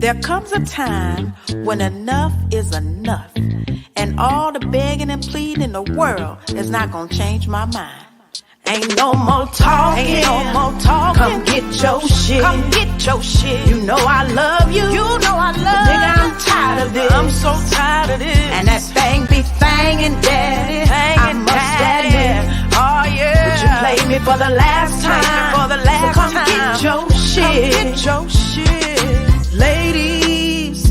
There comes a time when enough is enough, and all the begging and pleading in the world is not gonna change my mind. Ain't no more talking, ain't no more talking. Come get your shit, come get your shit. You know I love you, you know I love you. Nigga, I'm tired of this, I'm so tired of this. And that thing be thangin', daddy, I must admit. Oh yeah, but you played me for the last time, for the last so come time. Get your shit, come get your shit. Ladies,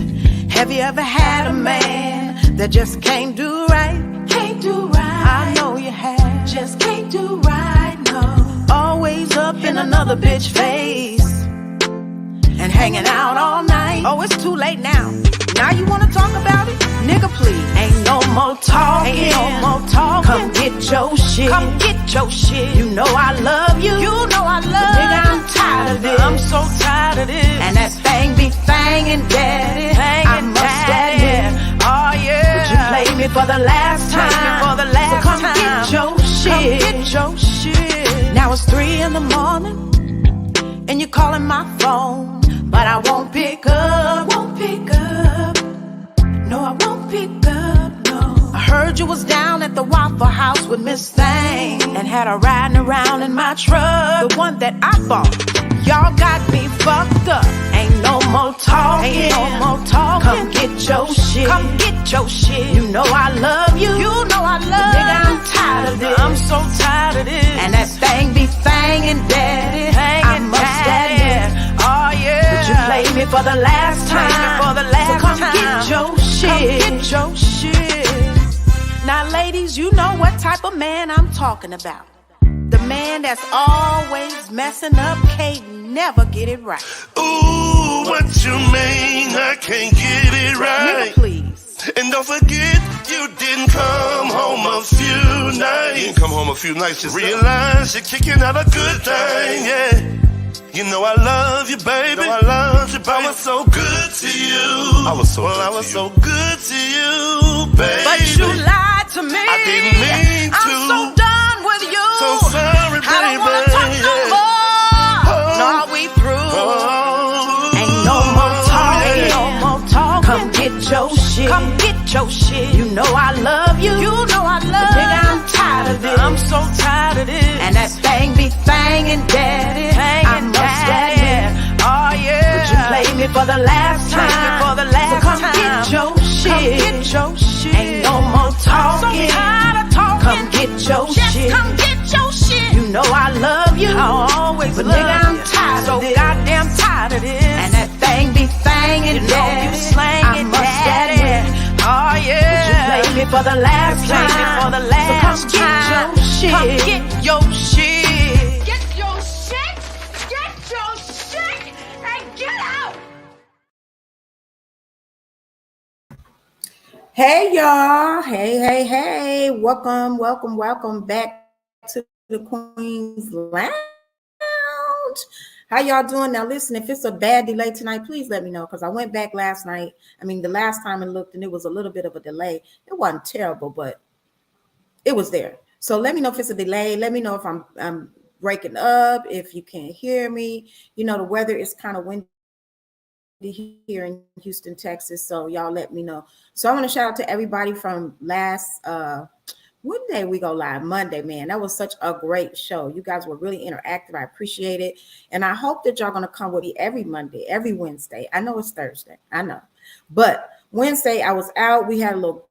have you ever had a man that just can't do right? Can't do right. I know you have, just can't do right, no. Always up in another bitch face and hanging out all night. Oh, it's too late now. Now you wanna talk about it? Nigga, please. Ain't no more talking, ain't no more talking. Come get your shit, come get your shit. You know I love you, you know I love you. Nigga, I'm tired of this, I'm so tired of this. And that thing be thangin', daddy, I must admit. Oh yeah, but you played me for the last time, for the last so come time. Get your shit, come get your shit. Now it's 3 in the morning, and you're calling my phone, but I won't pick up, won't pick up. No, I won't pick up, no. I heard you was down at the Waffle House with Miss Thang and had her riding around in my truck, the one that I bought. Y'all got me fucked up. Ain't no more talking, ain't no more talking. Come get your shit, come get your shit. You know I love you, you know I love you. Nigga, I'm tired of this, I'm so tired of this. And that thing be thangin', daddy, I must admit. Oh yeah, but you played me for the last time, for the last so come time. Get your shit, come get your shit. Now ladies, you know what type of man I'm talking about. The man that's always messing up, can't never get it right. Ooh, what you mean I can't get it right? Nigga, please. And don't forget, you didn't come home a few nights. You didn't come home a few nights, just realize you're kicking out a good thing, yeah. You know I love you, baby. You know I love you, baby. I was so good to you. I was so good to you. I was so good to you, baby. But you lied to me. I didn't mean to. I'm so done with you. So sorry, baby. I don't wanna talk no more. No, we through. Ain't no more talking, ain't no more talking. Come get your shit, come get your shit. You know I love you, you know I love you. Nigga, I'm tired of this, I'm so tired of this. And that thing be thangin', daddy, I must admit. Oh yeah, but you played me for the last time, for the last so come time. Get your shit, come get your shit. Ain't no more talking, I'm so tired of talking. Come get your shit, come get your shit. You know I love you, I always but love nigga, I'm tired so of this. Goddamn tired of this. And that thing be thangin', you know you slangin', daddy. Oh yeah, but you played me for the last time, for the last so come time. Get your shit, come get your shit. Get your shit, get your shit, and get out. Hey y'all, hey, welcome back to the Queen's Lounge. How y'all doing? Now listen, if it's a bad delay tonight, please let me know, because I went back last night. I mean, the last time I looked and it was a little bit of a delay. It wasn't terrible, but it was there. So let me know if it's a delay. Let me know if I'm breaking up, if you can't hear me. You know, the weather is kind of windy here in Houston, Texas, so y'all let me know. So I want to shout out to everybody from last what day we go live? Monday, man. That was such a great show. You guys were really interactive. I appreciate it. And I hope that y'all going to come with me every Monday, every Wednesday. I know it's Thursday. I know. But Wednesday, I was out. We had a little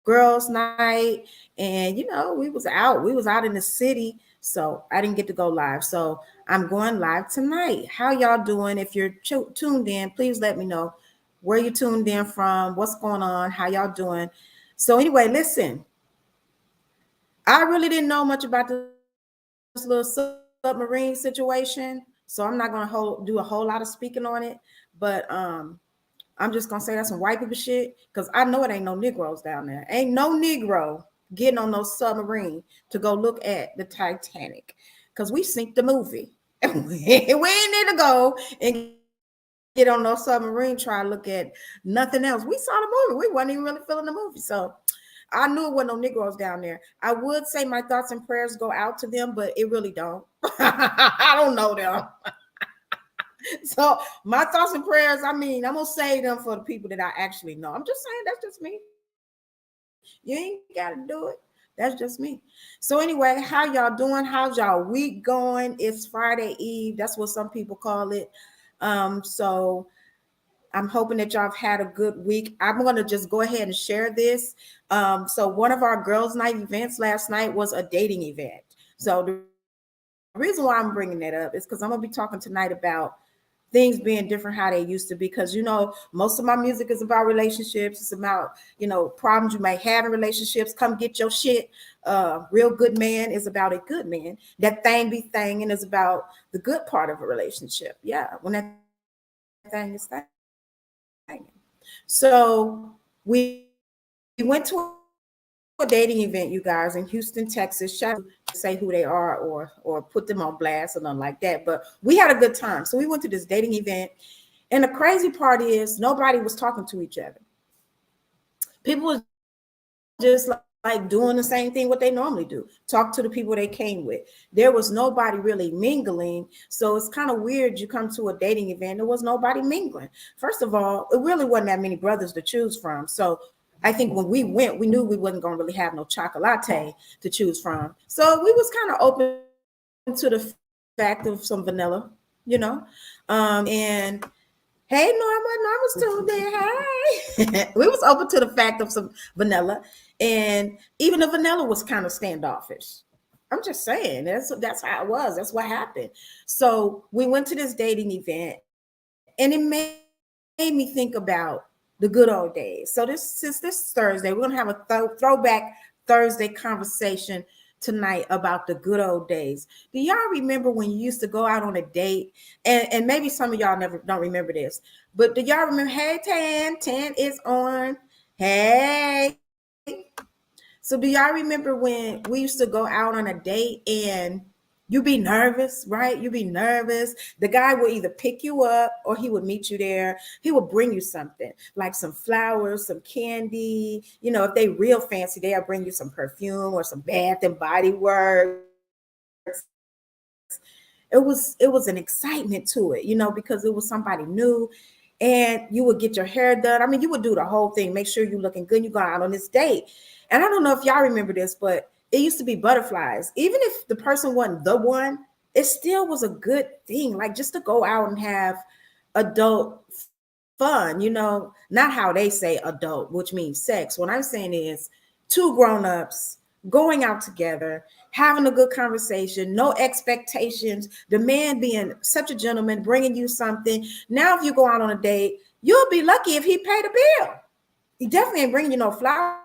girls' night. And, you know, we was out. We was out in the city. So I didn't get to go live. So I'm going live tonight. How y'all doing? If you're tuned in, please let me know where you tuned in from, what's going on, how y'all doing. So anyway, listen. I really didn't know much about this little submarine situation, so I'm not going to do a whole lot of speaking on it, but I'm just going to say that's some white people shit, because I know it ain't no Negroes down there. Ain't no Negro getting on no submarine to go look at the Titanic, because we sink the movie. We ain't need to go and get on no submarine try to look at nothing else. We saw the movie. We wasn't even really feeling the movie, so I knew it wasn't no Negroes down there. I would say my thoughts and prayers go out to them, but it really don't. I don't know them. So my thoughts and prayers, I mean, I'm gonna save them for the people that I actually know. I'm just saying that's just me. You ain't gotta do it. That's just me. So anyway, how y'all doing? How's y'all week going? It's Friday Eve. That's what some people call it. So I'm hoping that y'all have had a good week. I'm going to just go ahead and share this. So one of our girls' night events last night was a dating event. So the reason why I'm bringing that up is because I'm going to be talking tonight about things being different how they used to be, because most of my music is about relationships. It's about problems you may have in relationships. Come get your shit. Real good man is about a good man. That thing be thangin' is about the good part of a relationship. Yeah, when that thing is thangin'. So we went to a dating event, you guys, in Houston, Texas. Shout out to say who they are or put them on blast or nothing like that. But we had a good time. So we went to this dating event. And the crazy part is nobody was talking to each other. People were just like doing the same thing what they normally do. Talk to the people they came with. There was nobody really mingling. So it's kind of weird. You come to a dating event, there was nobody mingling. First of all, it really wasn't that many brothers to choose from. So I think when we went, we knew we wasn't going to really have no chocolate to choose from. So we was kind of open to the fact of some vanilla, and hey, Norma's still there. Hey, we was open to the fact of some vanilla, and even the vanilla was kind of standoffish. I'm just saying that's how it was. That's what happened. So we went to this dating event, and it made me think about the good old days. So since this Thursday, we're gonna have a throwback Thursday conversation tonight about the good old days. Do y'all remember when you used to go out on a date? And maybe some of y'all don't remember this, but do y'all remember? Hey, Tan is on. Hey. So do y'all remember when we used to go out on a date and you be nervous, right? You be nervous. The guy would either pick you up or he would meet you there. He would bring you something like some flowers, some candy. If they real fancy, they'll bring you some perfume or some Bath and Body Works. It was an excitement to it, because it was somebody new, and you would get your hair done. I mean, you would do the whole thing, make sure you're looking good. You go out on this date. And I don't know if y'all remember this, but it used to be butterflies. Even if the person wasn't the one, it still was a good thing. Like just to go out and have adult fun, not how they say adult, which means sex. What I'm saying is two grown-ups going out together, having a good conversation, no expectations, the man being such a gentleman, bringing you something. Now, if you go out on a date, you'll be lucky if he paid a bill. He definitely ain't bringing you no flowers.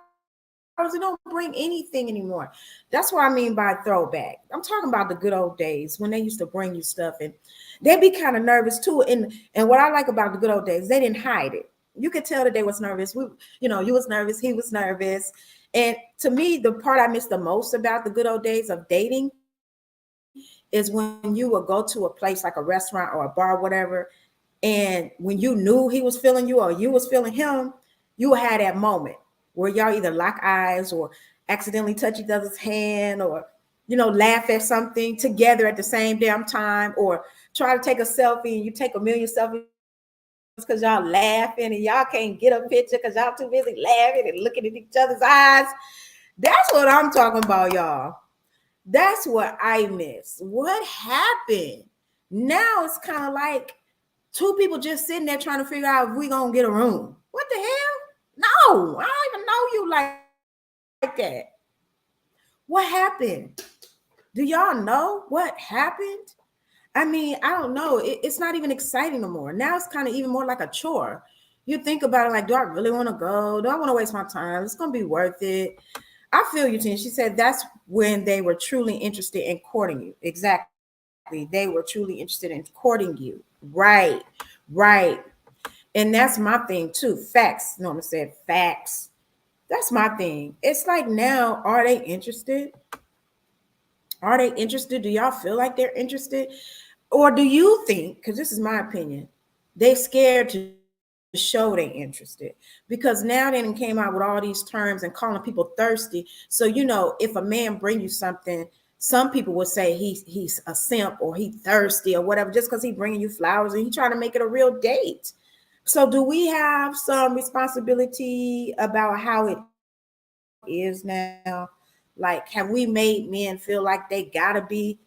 They don't bring anything anymore. That's what I mean by throwback. I'm talking about the good old days when they used to bring you stuff, and they'd be kind of nervous too. And what I like about the good old days, they didn't hide it. You could tell that they was nervous. You was nervous. He was nervous. And to me, the part I miss the most about the good old days of dating is when you would go to a place like a restaurant or a bar, whatever, and when you knew he was feeling you or you was feeling him, you would have that moment where y'all either lock eyes or accidentally touch each other's hand or, laugh at something together at the same damn time, or try to take a selfie and you take a million selfies because y'all laughing and y'all can't get a picture because y'all too busy laughing and looking at each other's eyes. That's what I'm talking about, y'all. That's what I miss. What happened? Now it's kind of like two people just sitting there trying to figure out if we gonna get a room. What the hell? No, I don't even know you like that. What happened? Do y'all know what happened? I mean, I don't know. It's not even exciting no more. Now it's kind of even more like a chore. You think about it like, do I really want to go? Do I want to waste my time? It's going to be worth it. I feel you, Tina. She said that's when they were truly interested in courting you. Exactly. They were truly interested in courting you. Right. And that's my thing too. Facts. Norma said facts. That's my thing. It's like now, are they interested? Are they interested? Do y'all feel like they're interested? Or do you think, because this is my opinion, they're scared to show they're interested? Because now they came out with all these terms and calling people thirsty. So, if a man bring you something, some people would say he's a simp or he thirsty or whatever, just because he bringing you flowers and he trying to make it a real date. So do we have some responsibility about how it is now? Like, have we made men feel like they gotta be,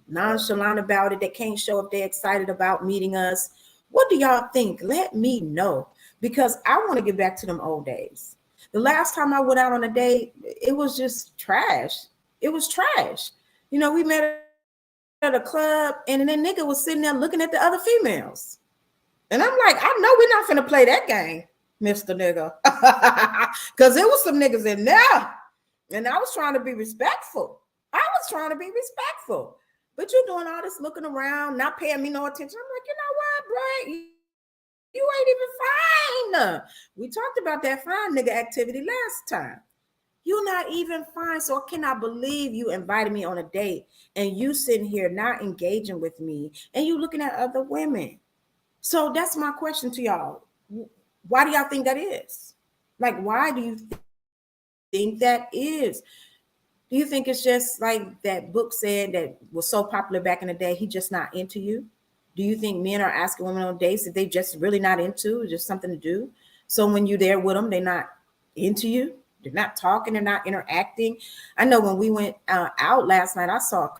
nonchalant about it? They can't show if they're excited about meeting us. What do y'all think? Let me know, because I want to get back to them old days. The last time I went out on a date, it was just trash. It was trash. We met at a club, and then that nigga was sitting there looking at the other females. And I'm like, I know we're not finna play that game, Mr. Nigga. Because there was some niggas in there. And I was trying to be respectful. But you doing all this looking around, not paying me no attention. I'm like, you know what, bro? You ain't even fine. We talked about that fine nigga activity last time. You're not even fine. So I cannot believe you invited me on a date and you sitting here not engaging with me and you looking at other women. So that's my question to y'all. Why do y'all think that is? Like, why do you think that is? Do you think it's just like that book said that was so popular back in the day, he just not into you? Do you think men are asking women on dates that they just really not into, just something to do? So when you're there with them, they're not into you? They're not talking, they're not interacting? I know when we went out last night, I saw a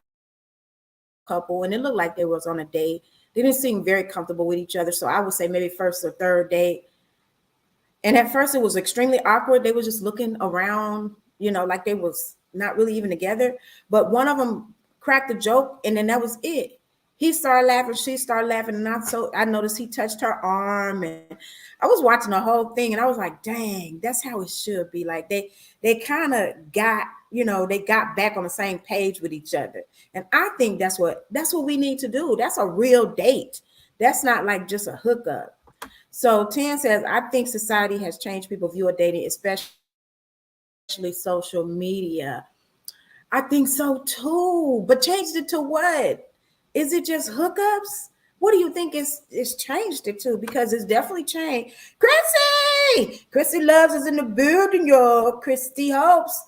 couple and it looked like they was on a date. They didn't seem very comfortable with each other. So I would say maybe first or third date. And at first it was extremely awkward. They were just looking around, like they was not really even together. But one of them cracked a joke and then that was it. He started laughing, she started laughing, and I noticed he touched her arm, and I was watching the whole thing and I was like, dang, that's how it should be. Like they kind of got, they got back on the same page with each other. And I think that's what we need to do. That's a real date. That's not like just a hookup. So Tan says, I think society has changed people's view of dating, especially social media. I think so too. But changed it to what? Is it just hookups? What do you think it's changed it to? Because it's definitely changed. Chrissy Loves is in the building, y'all. Christy Hopes,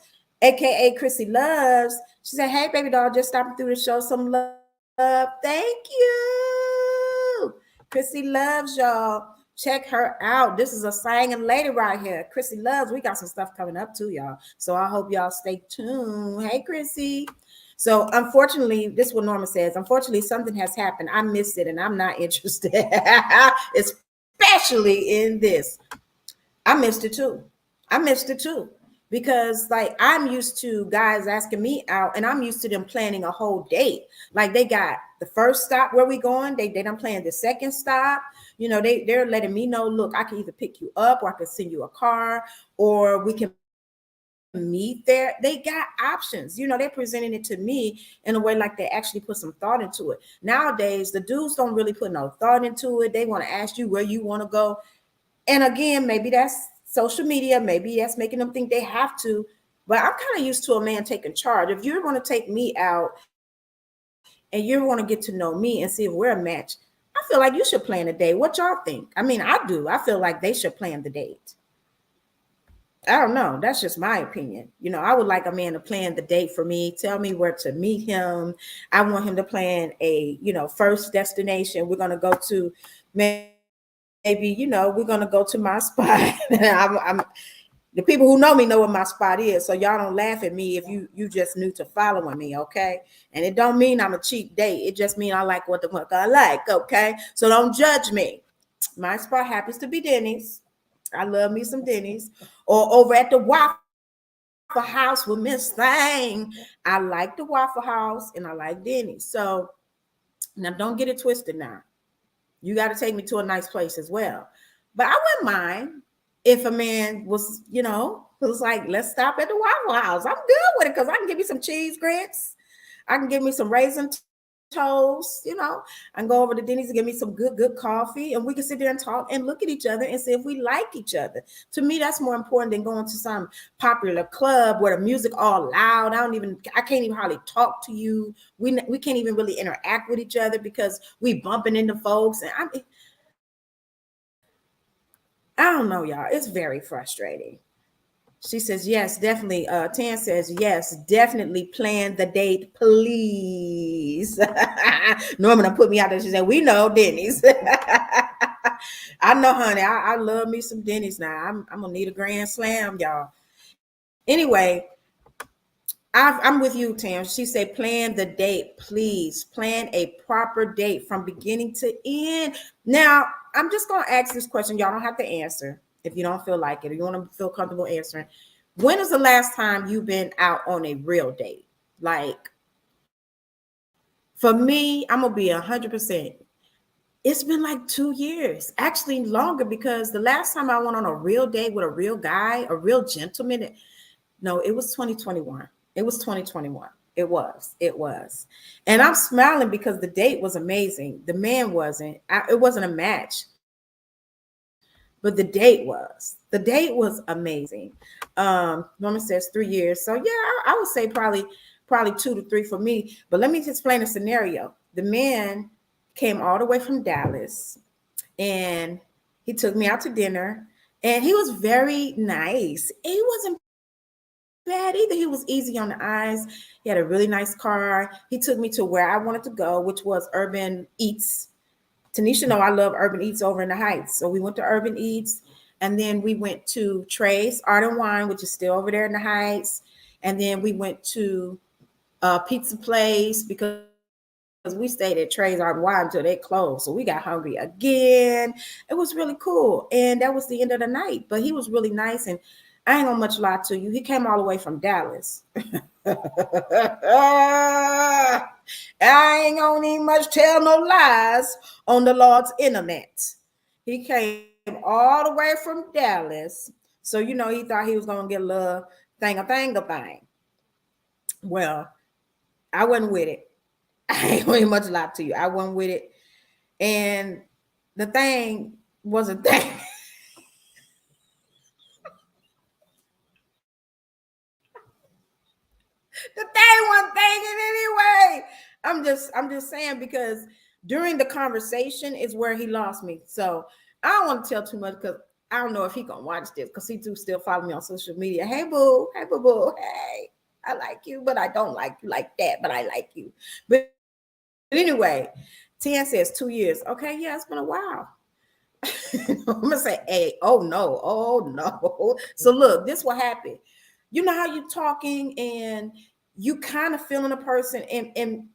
aka Chrissy Loves. She said, hey, baby doll, just stopping through to show some love. Thank you. Chrissy Loves, y'all. Check her out. This is a singing lady right here. Chrissy Loves. We got some stuff coming up too, y'all. So I hope y'all stay tuned. Hey, Chrissy. So unfortunately, this is what Norma says. Unfortunately, something has happened. I missed it and I'm not interested, especially in this. I missed it too. Because like I'm used to guys asking me out and I'm used to them planning a whole date. Like they got the first stop, where we going? They done planned the second stop. They're letting me know, look, I can either pick you up or I can send you a car or we can meet there. They got options. They're presenting it to me in a way like they actually put some thought into it. Nowadays, the dudes don't really put no thought into it. They want to ask you where you want to go. And again, maybe that's social media. Maybe that's making them think they have to. But I'm kind of used to a man taking charge. If you're going to take me out and you want to get to know me and see if we're a match, I feel like you should plan a date. What y'all think? I mean, I do. I feel like they should plan the date. I don't know. That's just my opinion. I would like a man to plan the date for me, tell me where to meet him. I want him to plan a, first destination. We're going to go to maybe, we're going to go to my spot. I'm the people who know me know what my spot is. So y'all don't laugh at me if you just new to following me. Okay. And it don't mean I'm a cheap date. It just means I like what the fuck I like. Okay. So don't judge me. My spot happens to be Denny's. I love me some Denny's. Or over at the Waffle House with Miss Thang. I like the Waffle House and I like Denny's. So now don't get it twisted now. You got to take me to a nice place as well. But I wouldn't mind if a man was, was like, let's stop at the Waffle House. I'm good with it because I can give me some cheese grits. I can give me some raisin toast, I can go over to Denny's and get me some good coffee and we can sit there and talk and look at each other and see if we like each other. To me, that's more important than going to some popular club where the music all loud. I can't even hardly talk to you. We can't even really interact with each other because we bumping into folks. And I don't know, y'all. It's very frustrating. She says, yes, definitely. Tan says, yes, definitely plan the date, please. Norman put me out there. She said, we know Denny's. I know, honey. I love me some Denny's now. I'm going to need a grand slam, y'all. Anyway, I'm with you, Tam. She said, plan the date, please. Plan a proper date from beginning to end. Now, I'm just going to ask this question. Y'all don't have to answer if you don't feel like it or you want to feel comfortable answering. When is the last time you've been out on a real date? Like, for me, I'm going to be 100%. It's been like 2 years, actually longer, because the last time I went on a real date with a real guy, a real gentleman, no, it was 2021. It was 2021. It was. And I'm smiling because the date was amazing. The man wasn't. It wasn't a match. But the date was. The date was amazing. Norman says 3 years. So yeah, I would say probably 2 to 3 for me. But let me just explain a scenario. The man came all the way from Dallas and he took me out to dinner and he was very nice. He wasn't bad either. He was easy on the eyes. He had a really nice car. He took me to where I wanted to go, which was Urban Eats. Tanisha know I love Urban Eats over in the Heights. So we went to Urban Eats and then we went to Trey's Art and Wine, which is still over there in the Heights. And then we went to a pizza place because we stayed at Trey's Art and Wine until they closed. So we got hungry again. It was really cool. And that was the end of the night. But he was really nice. And I ain't gonna much lie to you. He came all the way from Dallas. I ain't gonna need much tell no lies on the Lord's internet. He came all the way from Dallas. So, you know, he thought he was gonna get a little thing. Well, I wasn't with it. I ain't gonna much lie to you. I wasn't with it. And the thing was a thing. The thing wasn't thinking anyway. I'm just saying, because during the conversation is where he lost me. So I don't want to tell too much because I don't know if he gonna watch this, because he do still follow me on social media. Hey boo, hey, I like you, but I don't like you like that, but I like you. But anyway, Tan says 2 years. Okay, yeah, it's been a while. I'm gonna say, hey, oh no. So look, this what happened. You know how you talking and you kind of feeling a person, and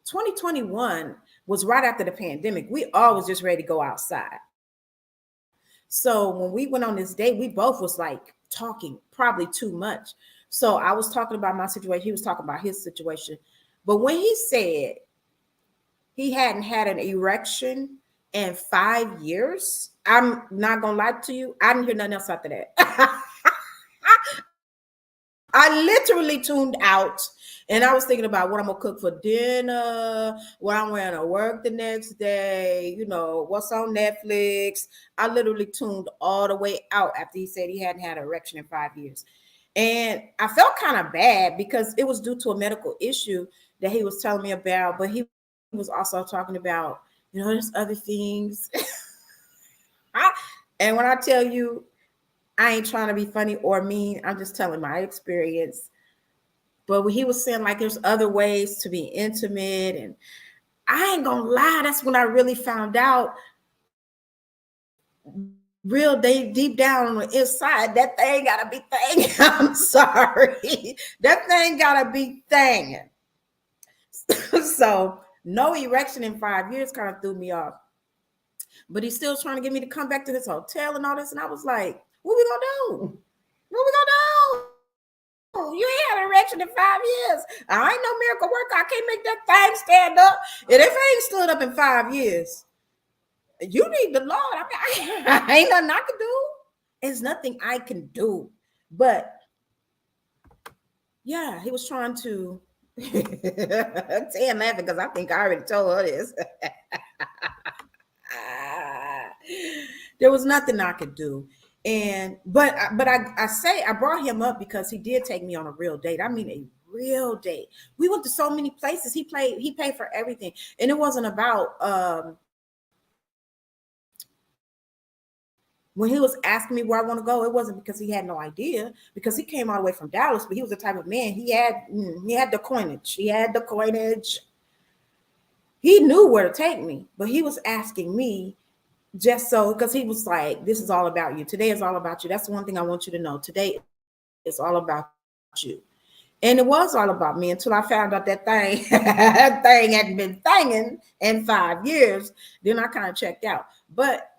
2021 was right after the pandemic. We all was just ready to go outside. So when we went on this date, we both was like talking probably too much. So I was talking about my situation. He was talking about his situation. But when he said he hadn't had an erection in 5 years, I'm not gonna lie to you, I didn't hear nothing else after that. I literally tuned out and I was thinking about what I'm gonna cook for dinner, what I'm wearing to work the next day, you know, what's on Netflix. I literally tuned all the way out after he said he hadn't had an erection in 5 years. And I felt kind of bad because it was due to a medical issue that he was telling me about, but he was also talking about, you know, there's other things. And when I tell you, I ain't trying to be funny or mean, I'm just telling my experience. But when he was saying like there's other ways to be intimate, and I ain't gonna lie, that's when I really found out real deep down on the inside, that thing gotta be thing. I'm sorry. That thing gotta be thing. So no erection in 5 years kind of threw me off. But he's still trying to get me to come back to this hotel and all this. And I was like, what we gonna do? What we gonna do? You ain't had an erection in 5 years. I ain't no miracle worker. I can't make that thing stand up. And if it ain't stood up in 5 years, you need the Lord. I ain't nothing I can do. There's nothing I can do. But yeah, he was trying to Tan laughing because I think I already told her this. There was nothing I could do. And but I brought him up because he did take me on a real date. I mean a real date. We went to so many places. He paid for everything. And it wasn't about When he was asking me where I want to go, it wasn't because he had no idea, because he came all the way from Dallas, but he was the type of man, he had the coinage. He had the coinage. He knew where to take me, but he was asking me just so, because he was like, this is all about you. Today is all about you. That's the one thing I want you to know. Today is all about you. And it was all about me until I found out that thing, that thing hadn't been thinging in 5 years. Then I kind of checked out. But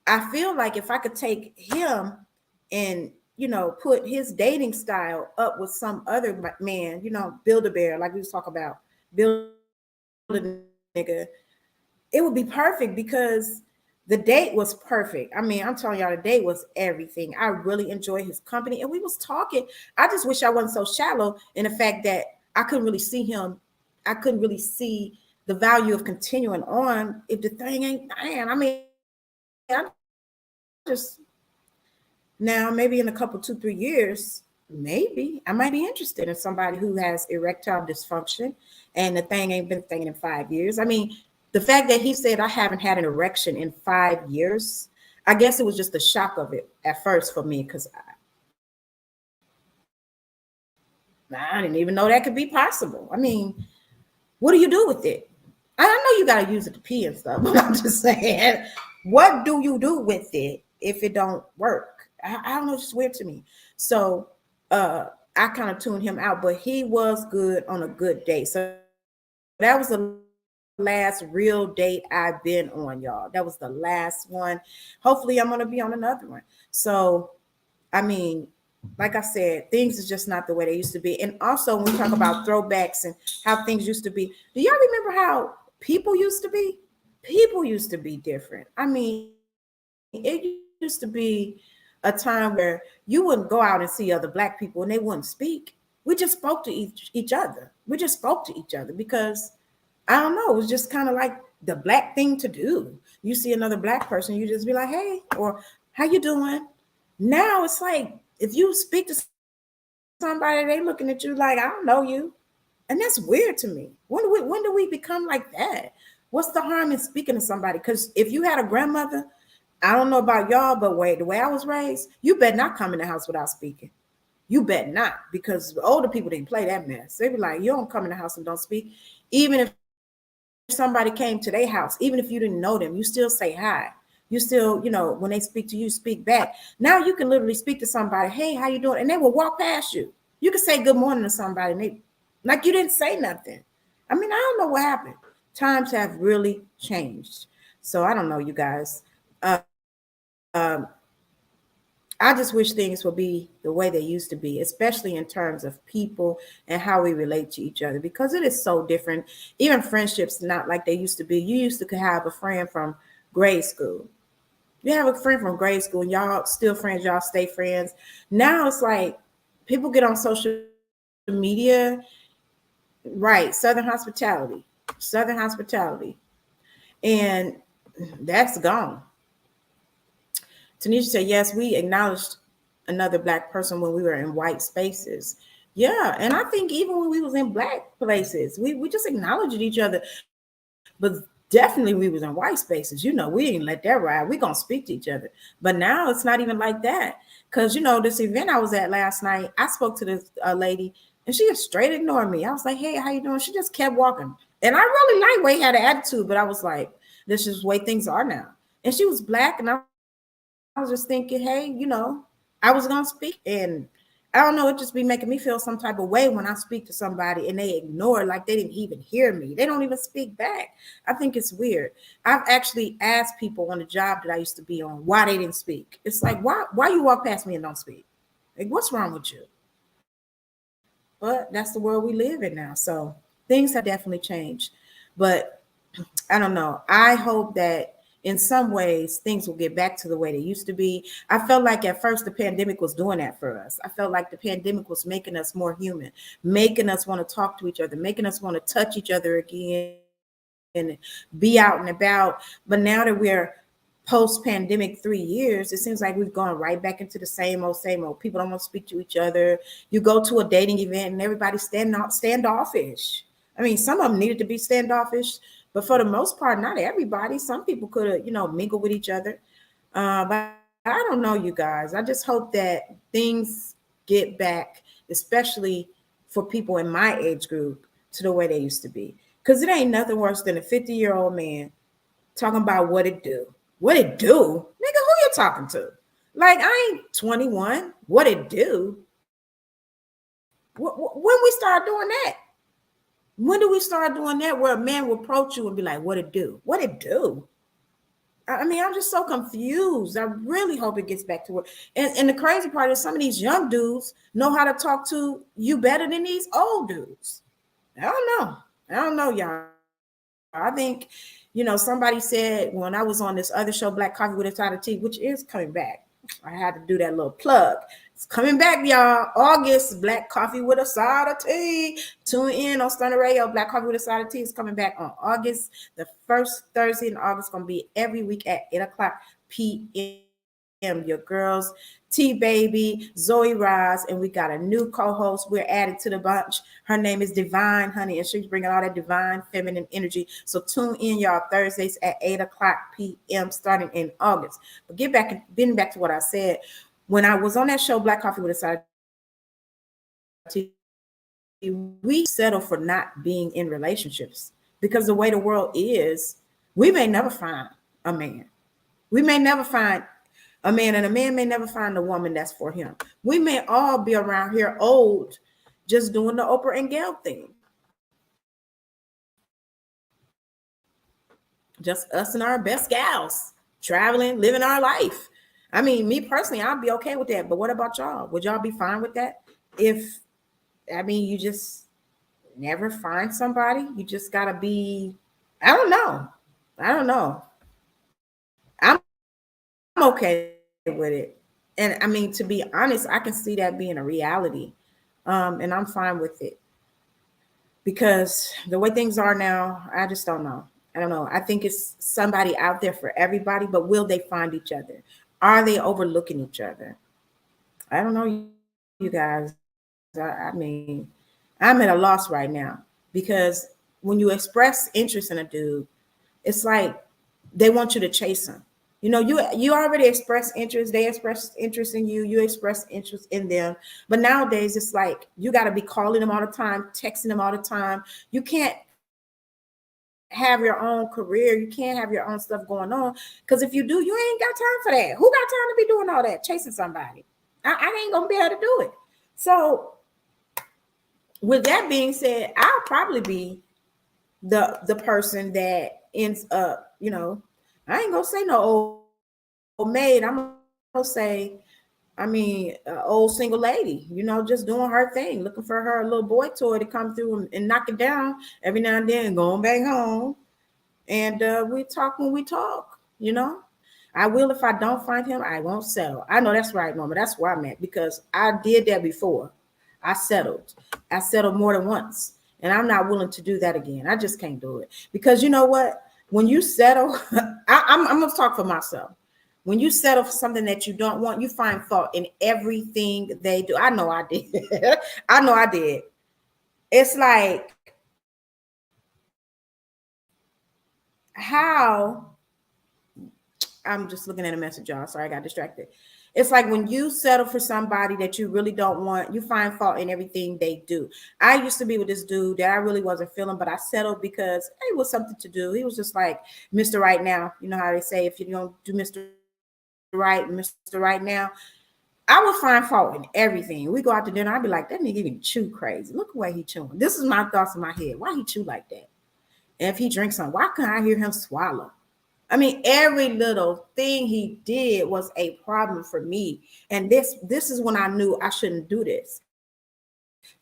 I feel like if I could take him and, put his dating style up with some other man, build a bear, like we was talking about, build a nigga, it would be perfect, because the date was perfect. I mean, I'm telling y'all, the date was everything. I really enjoyed his company, and we was talking. I just wish I wasn't so shallow in the fact that I couldn't really see him. I couldn't really see the value of continuing on if the thing ain't man. I mean, I just now maybe in a couple 2-3 years, maybe I might be interested in somebody who has erectile dysfunction and the thing ain't been thinking in 5 years. I mean, the fact that he said I haven't had an erection in 5 years, I guess it was just the shock of it at first for me, because I didn't even know that could be possible. I mean, what do you do with it? I know you got to use it to pee and stuff, but I'm just saying, what do you do with it if it don't work? I don't know, it's just weird to me. So I kind of tuned him out, but he was good on a good day. So that was the last real date I've been on, y'all. That was the last one. Hopefully I'm going to be on another one. So, I mean, like I said, things is just not the way they used to be. And also when we talk about throwbacks and how things used to be, do y'all remember how people used to be? People used to be different. I mean, it used to be a time where you wouldn't go out and see other Black people and they wouldn't speak. We just spoke to each other. We just spoke to each other because, I don't know, it was just kind of like the Black thing to do. You see another Black person, you just be like, hey, or how you doing? Now it's like, if you speak to somebody, they looking at you like, I don't know you. And that's weird to me. When do we become like that? What's the harm in speaking to somebody? Because if you had a grandmother, I don't know about y'all, but the way I was raised, you better not come in the house without speaking. You bet not, because older people didn't play that mess. They be like, you don't come in the house and don't speak. Even if somebody came to their house, even if you didn't know them, you still say hi. You still, when they speak to you, speak back. Now you can literally speak to somebody, hey, how you doing? And they will walk past you. You can say good morning to somebody and they, like you didn't say nothing. I mean, I don't know what happened. Times have really changed. So I don't know, you guys. I just wish things would be the way they used to be, especially in terms of people and how we relate to each other, because it is so different. Even friendships, not like they used to be. You used to have a friend from grade school. You have a friend from grade school and y'all still friends, y'all stay friends. Now it's like people get on social media, right? Southern hospitality. And that's gone. Tanisha said, yes, we acknowledged another Black person when we were in white spaces. Yeah, and I think even when we was in Black places, we just acknowledged each other. But definitely we was in white spaces. We didn't let that ride. We're going to speak to each other. But now it's not even like that. Because, this event I was at last night, I spoke to this lady, and she just straight ignored me. I was like, hey, how you doing? She just kept walking. And I really liked way had an attitude, but I was like, this is the way things are now. And she was Black, and I was just thinking, hey, I was going to speak. And I don't know, it just be making me feel some type of way when I speak to somebody and they ignore, like they didn't even hear me. They don't even speak back. I think it's weird. I've actually asked people on the job that I used to be on why they didn't speak. It's like, why you walk past me and don't speak? Like, what's wrong with you? But that's the world we live in now. So things have definitely changed. But I don't know. I hope that in some ways, things will get back to the way they used to be. I felt like at first the pandemic was doing that for us. I felt like the pandemic was making us more human, making us want to talk to each other, making us want to touch each other again and be out and about. But now that we're post-pandemic 3 years, it seems like we've gone right back into the same old. People don't want to speak to each other. You go to a dating event and everybody's standoffish. I mean, some of them needed to be standoffish, but for the most part, not everybody. Some people could have, mingle with each other. But I don't know, you guys. I just hope that things get back, especially for people in my age group, to the way they used to be. Because it ain't nothing worse than a 50-year-old man talking about what it do. What it do? Nigga, who you talking to? Like, I ain't 21. What it do? When we start doing that? When do we start doing that where a man will approach you and be like, what it do? What it do? I mean, I'm just so confused. I really hope it gets back to work. And the crazy part is some of these young dudes know how to talk to you better than these old dudes. I don't know. I don't know, y'all. I think, somebody said when I was on this other show, Black Coffee with a Side of Tea, which is coming back. I had to do that little plug. It's coming back, y'all. August, Black Coffee with a Side of Tea. Tune in on Stunner Radio. Black Coffee with a Side of Tea is coming back on August. The first Thursday in August, going to be every week at 8 o'clock p.m. Your girls, T Baby, Zoe Rise, and we got a new co-host. We're added to the bunch. Her name is Divine, honey, and she's bringing all that divine feminine energy. So tune in, y'all, Thursdays at 8 o'clock p.m. starting in August. But getting back to what I said. When I was on that show, Black Coffee with a Side of Tea, we settle for not being in relationships because the way the world is, we may never find a man. We may never find a man, and a man may never find a woman that's for him. We may all be around here old, just doing the Oprah and Gail thing. Just us and our best gals, traveling, living our life. I mean, me personally, I'd be okay with that. But what about y'all? Would y'all be fine with that? You just never find somebody. You just gotta be, I don't know. I'm okay with it. And I mean, to be honest, I can see that being a reality. And I'm fine with it. Because the way things are now, I just don't know. I don't know. I think it's somebody out there for everybody, but will they find each other? Are they overlooking each other? I don't know, you guys. I mean, I'm at a loss right now because when you express interest in a dude, it's like they want you to chase them. You already express interest. They express interest in you. You express interest in them. But nowadays, it's like you got to be calling them all the time, texting them all the time. You can't have your own career. You can't have your own stuff going on because if you do, you ain't got time for that. Who got time to be doing all that, chasing somebody? I ain't gonna be able to do it. So, with that being said, I'll probably be the person that ends up, I ain't gonna say no old maid. I'm gonna say, old single lady, just doing her thing, looking for her little boy toy to come through and knock it down every now and then, going back home. And we talk when we talk, I will if I don't find him, I won't settle. I know that's right, Norma. That's where I'm at because I did that before. I settled more than once. And I'm not willing to do that again. I just can't do it. Because you know what? When you settle, I'm going to talk for myself. When you settle for something that you don't want, you find fault in everything they do. I know I did. I know I did. It's like, how, I'm just looking at a message, y'all. Sorry, I got distracted. It's like when you settle for somebody that you really don't want, you find fault in everything they do. I used to be with this dude that I really wasn't feeling, but I settled because it was something to do. He was just like Mr. Right Now. You know how they say, if you don't do Mr. Right Now, I would find fault in everything. We go out to dinner, I'd be like, that nigga even chew crazy. Look the way he chewing. This is my thoughts in my head. Why he chew like that? And if he drinks something, why couldn't I hear him swallow? I mean, every little thing he did was a problem for me. And this is when I knew I shouldn't do this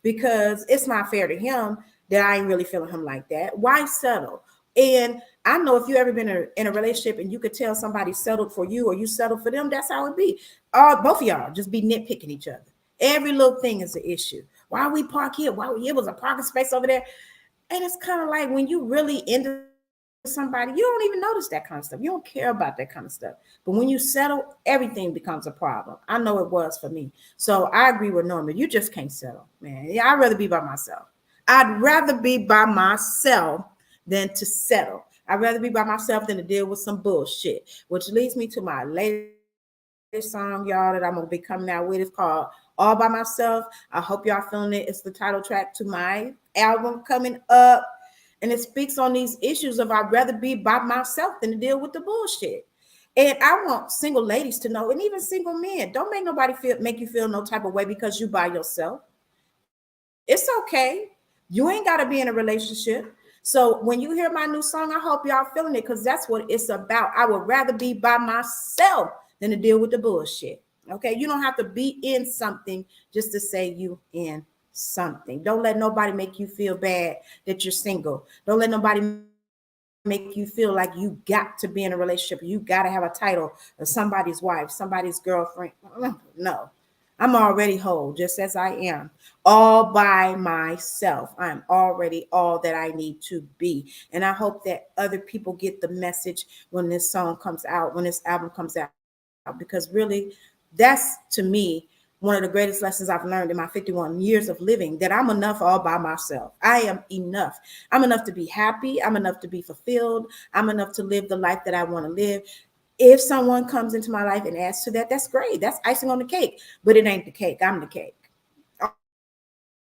because it's not fair to him that I ain't really feeling him like that. Why settle? And I know if you ever been in a relationship and you could tell somebody settled for you or you settled for them, that's how it be. Both of y'all just be nitpicking each other. Every little thing is an issue. Why we park here? Why it was a parking space over there? And it's kind of like when you really into somebody, you don't even notice that kind of stuff. You don't care about that kind of stuff. But when you settle, everything becomes a problem. I know it was for me. So I agree with Norman. You just can't settle, man. Yeah, I'd rather be by myself. I'd rather be by myself than to settle. I'd rather be by myself than to deal with some bullshit, which leads me to my latest song, y'all, that I'm gonna be coming out with. It's called All by Myself. I hope y'all feeling it. It's the title track to my album coming up. And it speaks on these issues of I'd rather be by myself than to deal with the bullshit. And I want single ladies to know, and even single men, don't make nobody make you feel no type of way because you by yourself. It's okay. You ain't got to be in a relationship. So when you hear my new song, I hope y'all feeling it because that's what it's about. I would rather be by myself than to deal with the bullshit. Okay. You don't have to be in something just to say you in something. Don't let nobody make you feel bad that you're single. Don't let nobody make you feel like you got to be in a relationship. You got to have a title of somebody's wife, somebody's girlfriend. No, I'm already whole, just as I am, all by myself. I'm already all that I need to be. And I hope that other people get the message when this song comes out, when this album comes out, because really, that's to me one of the greatest lessons I've learned in my 51 years of living, that I'm enough all by myself. I am enough. I'm enough to be happy. I'm enough to be fulfilled. I'm enough to live the life that I want to live. If someone comes into my life and adds to that, that's great. That's icing on the cake, but it ain't the cake. I'm the cake.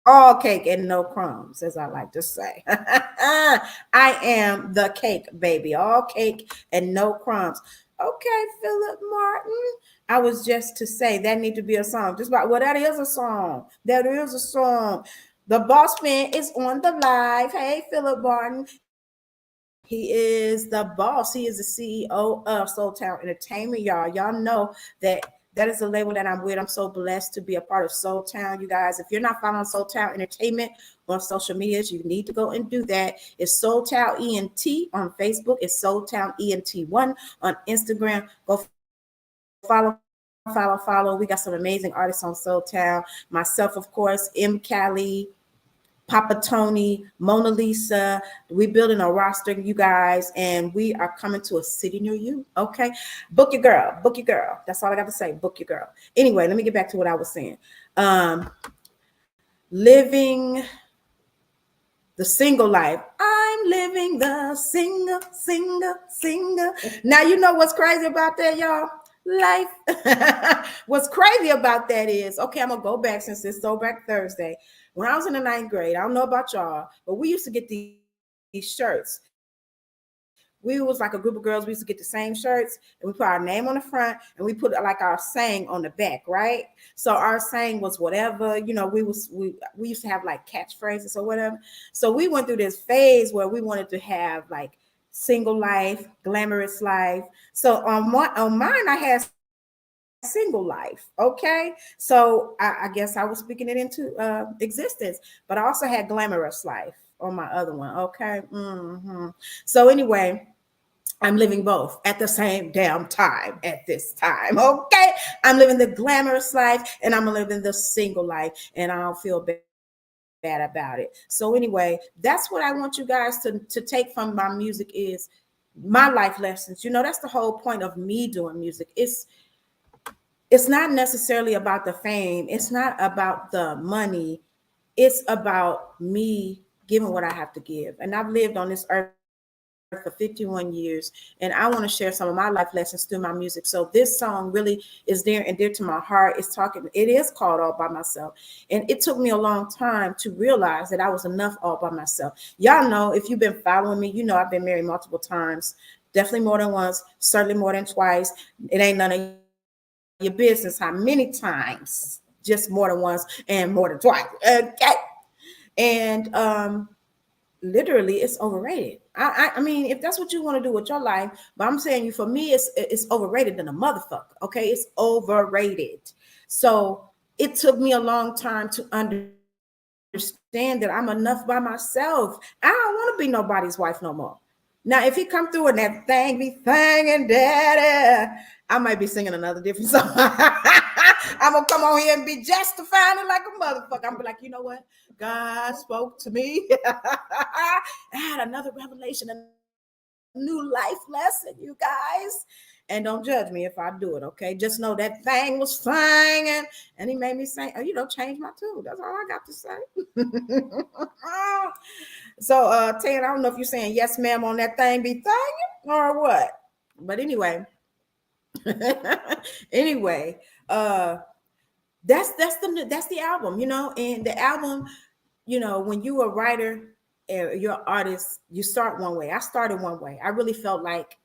All cake and no crumbs, as I like to say. I am the cake, baby. All cake and no crumbs. Okay, Philip Martin. I was just to say that need to be a song. Just about, well, that is a song. That is a song. The boss man is on the live. Hey, Philip Martin. He is the boss. He is the CEO of Soul Town Entertainment, y'all. Y'all know that is the label that I'm with. I'm so blessed to be a part of Soul Town, you guys. If you're not following Soul Town Entertainment on social medias, you need to go and do that. It's Soul Town ENT on Facebook. It's Soul Town ENT1 on Instagram. Go follow. We got some amazing artists on Soul Town. Myself, of course, M. Callie, Papa Tony, Mona Lisa. We building a roster, you guys, and we are coming to a city near you. Okay, book your girl. That's all I got to say. Book your girl. Anyway, let me get back to what I was saying. Living the single life. I'm living the single. Now you know what's crazy about that, y'all. Life. What's crazy about that is, okay, I'm gonna go back since it's Throwback Thursday. When I was in the 9th grade, I don't know about y'all, but we used to get these shirts. We was like a group of girls. We used to get the same shirts, and we put our name on the front, and we put like our saying on the back, right? So our saying was whatever, you know. We used to have like catchphrases or whatever. So we went through this phase where we wanted to have like single life, glamorous life. So on mine, I had single life. Okay, so I guess I was speaking it into existence, but I also had glamorous life on my other one. Okay. So anyway, I'm living both at the same damn time at this time. Okay, I'm living the glamorous life and I'm living the single life, and I don't feel bad about it. So anyway, that's what I want you guys to take from my music, is my life lessons. You know, that's the whole point of me doing music. It's not necessarily about the fame. It's not about the money. It's about me giving what I have to give. And I've lived on this earth for 51 years, and I want to share some of my life lessons through my music. So this song really is dear to my heart. It is called All by Myself. And it took me a long time to realize that I was enough all by myself. Y'all know, if you've been following me, you know I've been married multiple times, definitely more than once, certainly more than twice. It ain't none of your business how many times, just more than once and more than twice. Okay. And literally it's overrated. I mean, if that's what you want to do with your life, but I'm saying, for me, it's overrated than a motherfucker. Okay, it's overrated. So it took me a long time to understand that I'm enough by myself. I don't want to be nobody's wife no more. Now, if he come through and that thing be thangin' daddy, I might be singing another different song. I'm gonna come on here and be justifying it like a motherfucker. I'm gonna be like, you know what? God spoke to me. I had another revelation, a new life lesson, you guys. And don't judge me if I do it, okay? Just know that thing was singing, and he made me sing, change my tune. That's all I got to say. So, Tan, I don't know if you're saying yes, ma'am, on that thing be thangin' or what. But anyway, Anyway, that's the album, and the album, when you a writer and you're an artist, you start one way. I started one way. I really felt like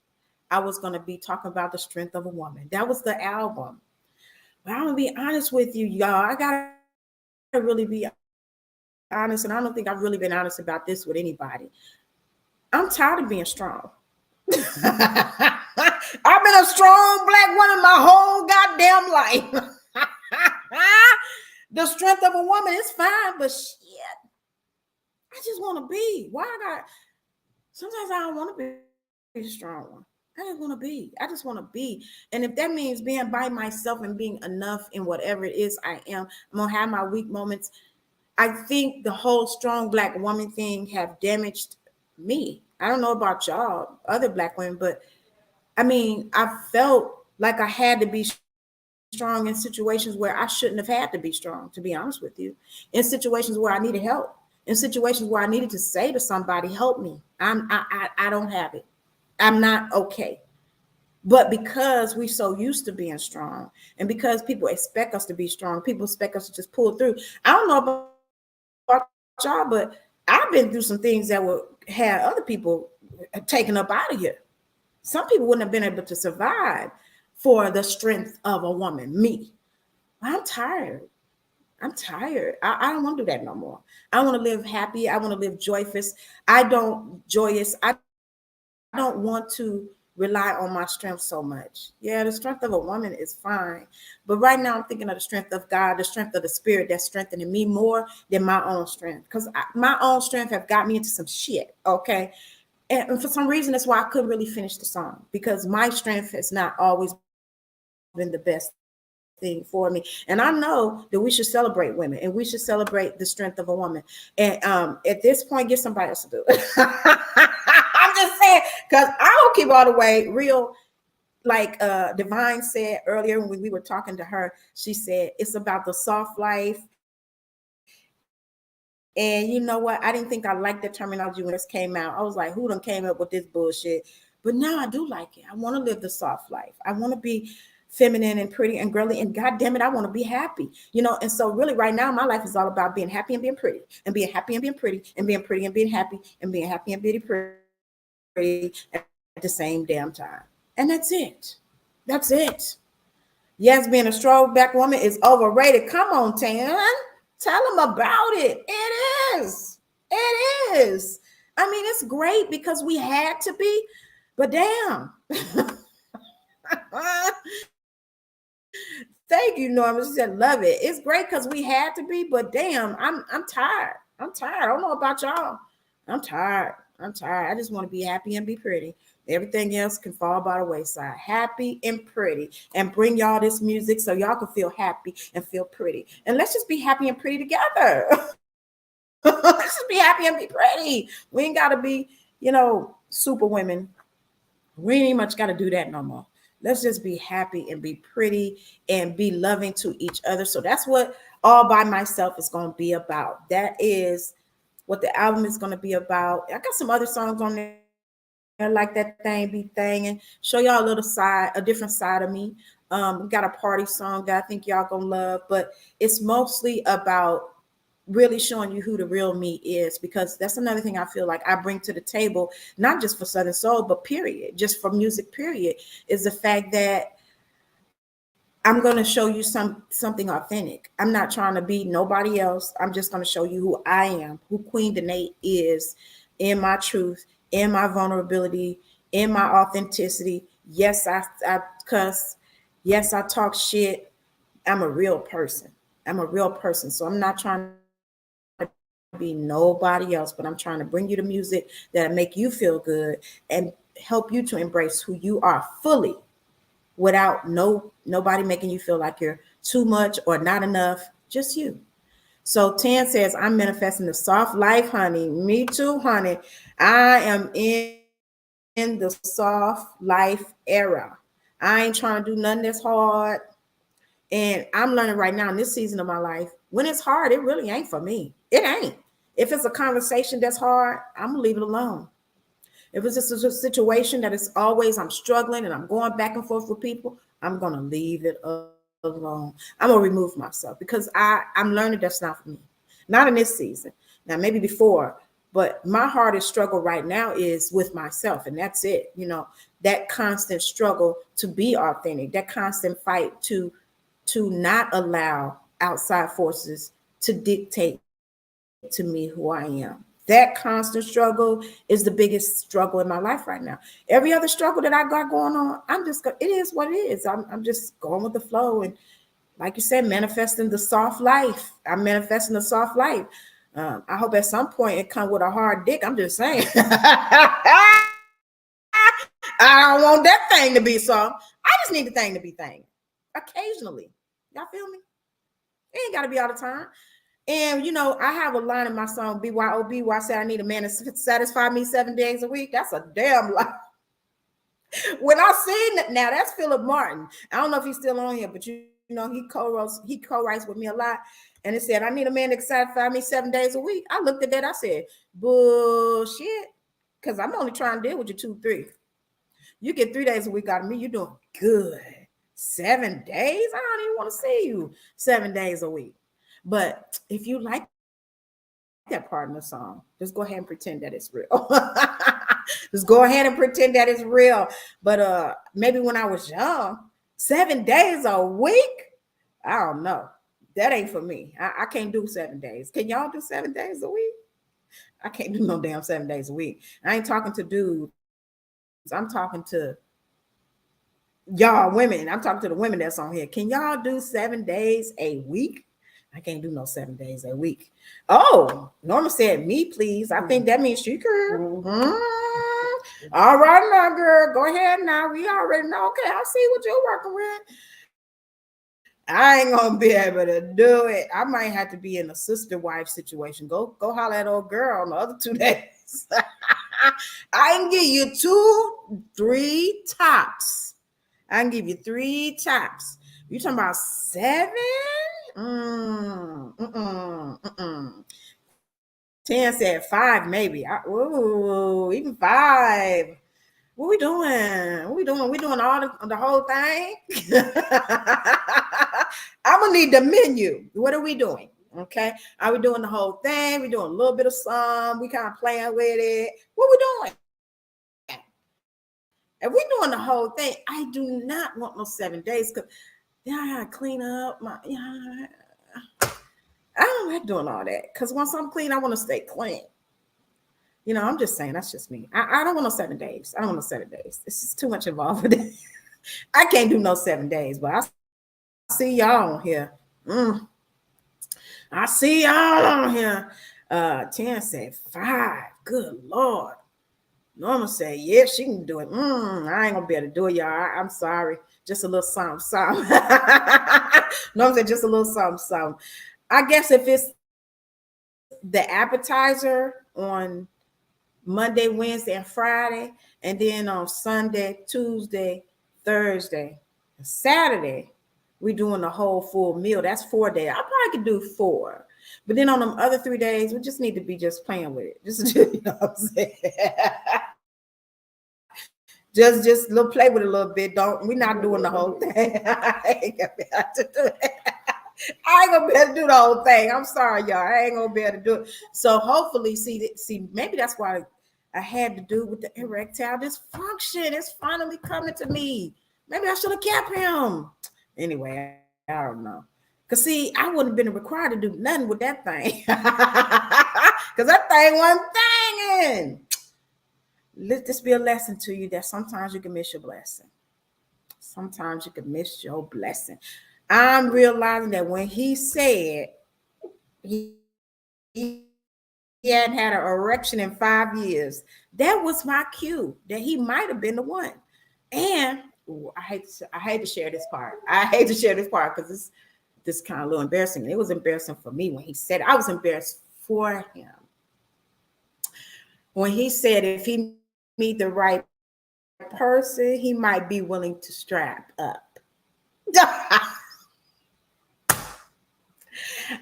I was going to be talking about the strength of a woman. That was the album. But I'm going to be honest with you, y'all. I got to really be honest, and I don't think I've really been honest about this with anybody. I'm tired of being strong. I've been a strong black woman my whole goddamn life. The strength of a woman is fine, but shit, I just want to be. Why I got? Sometimes I don't want to be a strong one. I just want to be. I just want to be. And if that means being by myself and being enough in whatever it is I am, I'm gonna have my weak moments. I think the whole strong black woman thing have damaged me. I don't know about y'all, other black women, but I mean, I felt like I had to be strong in situations where I shouldn't have had to be strong, to be honest with you. In situations where I needed help, in situations where I needed to say to somebody, help me. I don't have it. I'm not okay. But because we're so used to being strong, and because people expect us to be strong, people expect us to just pull through. I don't know about y'all, but I've been through some things that had other people taken up out of here. Some people wouldn't have been able to survive for the strength of a woman, me. I'm tired. I'm tired. I don't want to do that no more. I want to live happy. I want to live joyous. I don't want to rely on my strength so much. Yeah, the strength of a woman is fine. But right now I'm thinking of the strength of God, the strength of the spirit that's strengthening me more than my own strength. Because my own strength have got me into some shit, okay? And for some reason, that's why I couldn't really finish the song, because my strength has not always been the best thing for me. And I know that we should celebrate women, and we should celebrate the strength of a woman. And at this point, get somebody else to do it. I'm just saying, because I don't keep all the way real. Like Divine said earlier when we were talking to her, she said it's about the soft life. And you know what? I didn't think I liked the terminology when this came out. I was like, who done came up with this bullshit? But now I do like it. I want to live the soft life. I want to be feminine and pretty and girly. And God damn it, I want to be happy. And so really right now, my life is all about being happy and being pretty, and being happy and being pretty, and being pretty and being happy, and being happy and being pretty at the same damn time. And that's it. That's it. Yes, being a strong black woman is overrated. Come on, Tan. Tell them about it. It is. It is. I mean, it's great because we had to be, but damn. Thank you, Norma. She said, love it. It's great because we had to be, but damn, I'm tired. I'm tired. I don't know about y'all. I'm tired. I just want to be happy and be pretty. Everything else can fall by the wayside. Happy and pretty, and bring y'all this music so y'all can feel happy and feel pretty. And let's just be happy and pretty together. Let's just be happy and be pretty. We ain't got to be, super women. We ain't much got to do that no more. Let's just be happy and be pretty and be loving to each other. So that's what All By Myself is going to be about. That is what the album is going to be about. I got some other songs on there like That Thing Be Thing, and show y'all a different side of me. We got a party song that I think y'all gonna love, but it's mostly about really showing you who the real me is, because that's another thing I feel like I bring to the table, not just for Southern Soul, but period, just for music, period, is the fact that I'm going to show you something authentic. I'm not trying to be nobody else. I'm just going to show you who I am, who Queen Danae is, in my truth, in my vulnerability, in my authenticity. Yes, I cuss. Yes, I talk shit. I'm a real person. So I'm not trying to be nobody else, but I'm trying to bring you the music that'll make you feel good and help you to embrace who you are fully, without nobody making you feel like you're too much or not enough, just you. So Tan says, I'm manifesting the soft life, honey. Me too, honey. I am in the soft life era. I ain't trying to do nothing that's hard. And I'm learning right now in this season of my life, when it's hard, it really ain't for me. It ain't. If it's a conversation that's hard, I'm gonna leave it alone. If it's just a situation that is always I'm struggling and I'm going back and forth with people, I'm gonna leave it alone. I'm gonna remove myself because I'm learning that's not for me. Not in this season. Now, maybe before, but my hardest struggle right now is with myself, and that's it. That constant struggle to be authentic, that constant fight to not allow outside forces to dictate to me who I am. That constant struggle is the biggest struggle in my life right now. Every other struggle that I got going on, it is what it is. I'm just going with the flow. And like you said, manifesting the soft life. I'm manifesting the soft life. I hope at some point it comes with a hard dick. I'm just saying. I don't want that thing to be soft. I just need the thing to be thing. Occasionally. Y'all feel me? It ain't got to be all the time. And, I have a line in my song, BYOB, where I say I need a man to satisfy me 7 days a week. That's a damn lie. When I seen that, now that's Philip Martin. I don't know if he's still on here, but he co-writes with me a lot. And it said, I need a man to satisfy me 7 days a week. I looked at that. I said, bullshit. Because I'm only trying to deal with you 2, 3. You get 3 days a week out of me, you're doing good. 7 days? I don't even want to see you 7 days a week. But if you like that part of the song, just go ahead and pretend that it's real. Just go ahead and pretend that it's real. But maybe when I was young, 7 days a week, I don't know. That ain't for me. I can't do 7 days. Can y'all do 7 days a week? I can't do no damn 7 days a week. I ain't talking to dudes. I'm talking to y'all women. I'm talking to the women that's on here. Can y'all do 7 days a week? I can't do no 7 days a week. Oh, Norma said, me, please. I think that means she could. All right, now, girl. Go ahead now. We already know. Okay, I see what you're working with. I ain't going to be able to do it. I might have to be in a sister wife situation. Go holler at old girl on the other 2 days. I can give you 2, 3 tops. I can give you 3 tops. You talking about 7? 10 said 5, maybe. Even 5. What we doing? We doing all the whole thing. I'm gonna need the menu. What are we doing? Okay. Are we doing the whole thing? We doing a little bit of some. We kind of playing with it. What we doing? If we doing the whole thing, I do not want no 7 days because I gotta clean up my. I don't like doing all that because once I'm clean, I want to stay clean. I'm just saying that's just me. I don't want no 7 days. I don't want no 7 days. It's just too much involved with it. I can't do no 7 days, but I see y'all on here. I see y'all on here. 10 said 5. Good Lord. Norma said, yeah, she can do it. I ain't gonna be able to do it, y'all. I'm sorry. Just a little something. Norma said just a little something. I guess if it's the appetizer on Monday, Wednesday, and Friday, and then on Sunday, Tuesday, Thursday, and Saturday, we're doing the whole full meal. That's 4 days. I probably could do 4. But then on them other 3 days, we just need to be just playing with it. Just you know what I'm saying? just play with it a little bit. We're not doing the whole thing. I ain't gonna be able to do it. I ain't gonna be able to do the whole thing. I'm sorry, y'all. I ain't gonna be able to do it. So hopefully, see, maybe that's why I had to do with the erectile dysfunction. It's finally coming to me. Maybe I should have kept him. Anyway, I don't know. Cause see, I wouldn't have been required to do nothing with that thing. Cause that thing wasn't thinging. Let this be a lesson to you that sometimes you can miss your blessing. Sometimes you can miss your blessing. I'm realizing that when he said he hadn't had an erection in 5 years, that was my cue that he might have been the one. And I hate to share this part. I hate to share this part because this kind of a little embarrassing. It was embarrassing for me when he said it. I was embarrassed for him. When he said if he meet the right person, he might be willing to strap up.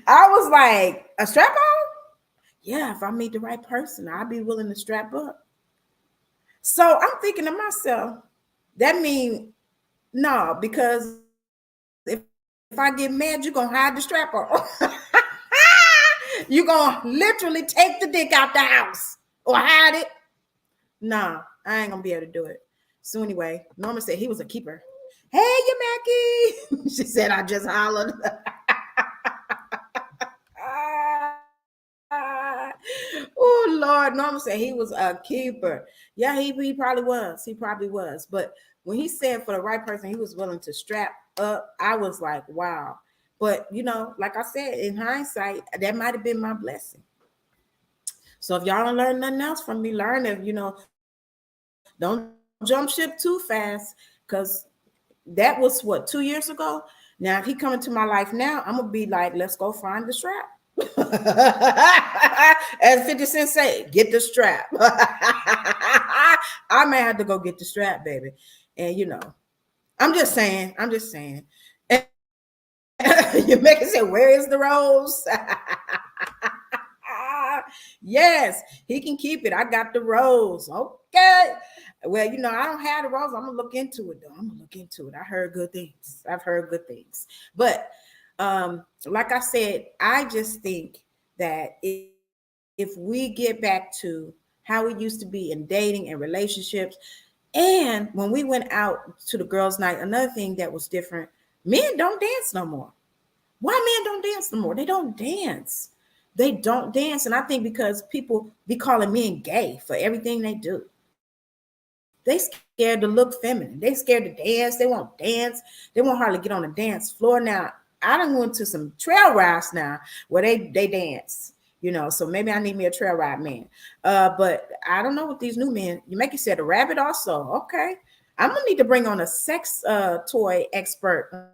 I was like, a strap on? Yeah, if I meet the right person, I'll be willing to strap up. So I'm thinking to myself, that means No, because if I get mad, you're gonna hide the strap on. You're gonna literally take the dick out the house or hide it. Nah, I ain't gonna be able to do it. So anyway, Norma said he was a keeper. Hey, you Mackie. She said I just hollered. Oh Lord, Norma said he was a keeper. Yeah, he probably was. He probably was. But when he said for the right person, he was willing to strap up, I was like, wow. But like I said, in hindsight, that might have been my blessing. So if y'all don't learn nothing else from me, learn it, don't jump ship too fast, because that was what, 2 years ago. Now, if he come into my life now, I'm gonna be like, let's go find the strap. As 50 Cent say, get the strap. I may have to go get the strap, baby. And I'm just saying. And you make it say, where is the rose? Yes, he can keep it. I got the rose. Okay. Well, I don't have the rose. I'm gonna look into it though. I'm gonna look into it. I heard good things. I've heard good things. But like I said, I just think that if we get back to how it used to be in dating and relationships, and when we went out to the girls' night, another thing that was different, men don't dance no more. Why men don't dance no more? They don't dance. They don't dance. And I think because people be calling men gay for everything they do. They scared to look feminine. They scared to dance. They won't dance. They won't hardly get on the dance floor. Now, I done went to some trail rides now where they dance, so maybe I need me a trail ride man. But I don't know what these new men, you make it said a rabbit also. Okay. I'm gonna need to bring on a sex toy expert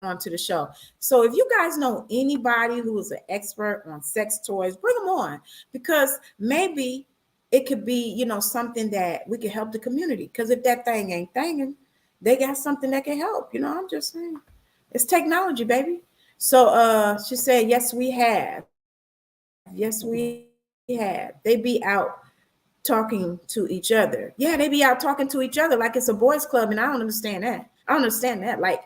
onto the show. So if you guys know anybody who is an expert on sex toys, bring them on, because maybe it could be, something that we could help the community. Because if that thing ain't thinging, they got something that can help. I'm just saying, it's technology, baby. So she said, yes, we have. Yes, we have. They be out talking to each other. Yeah, they be out talking to each other like it's a boys club, and I don't understand that. Like,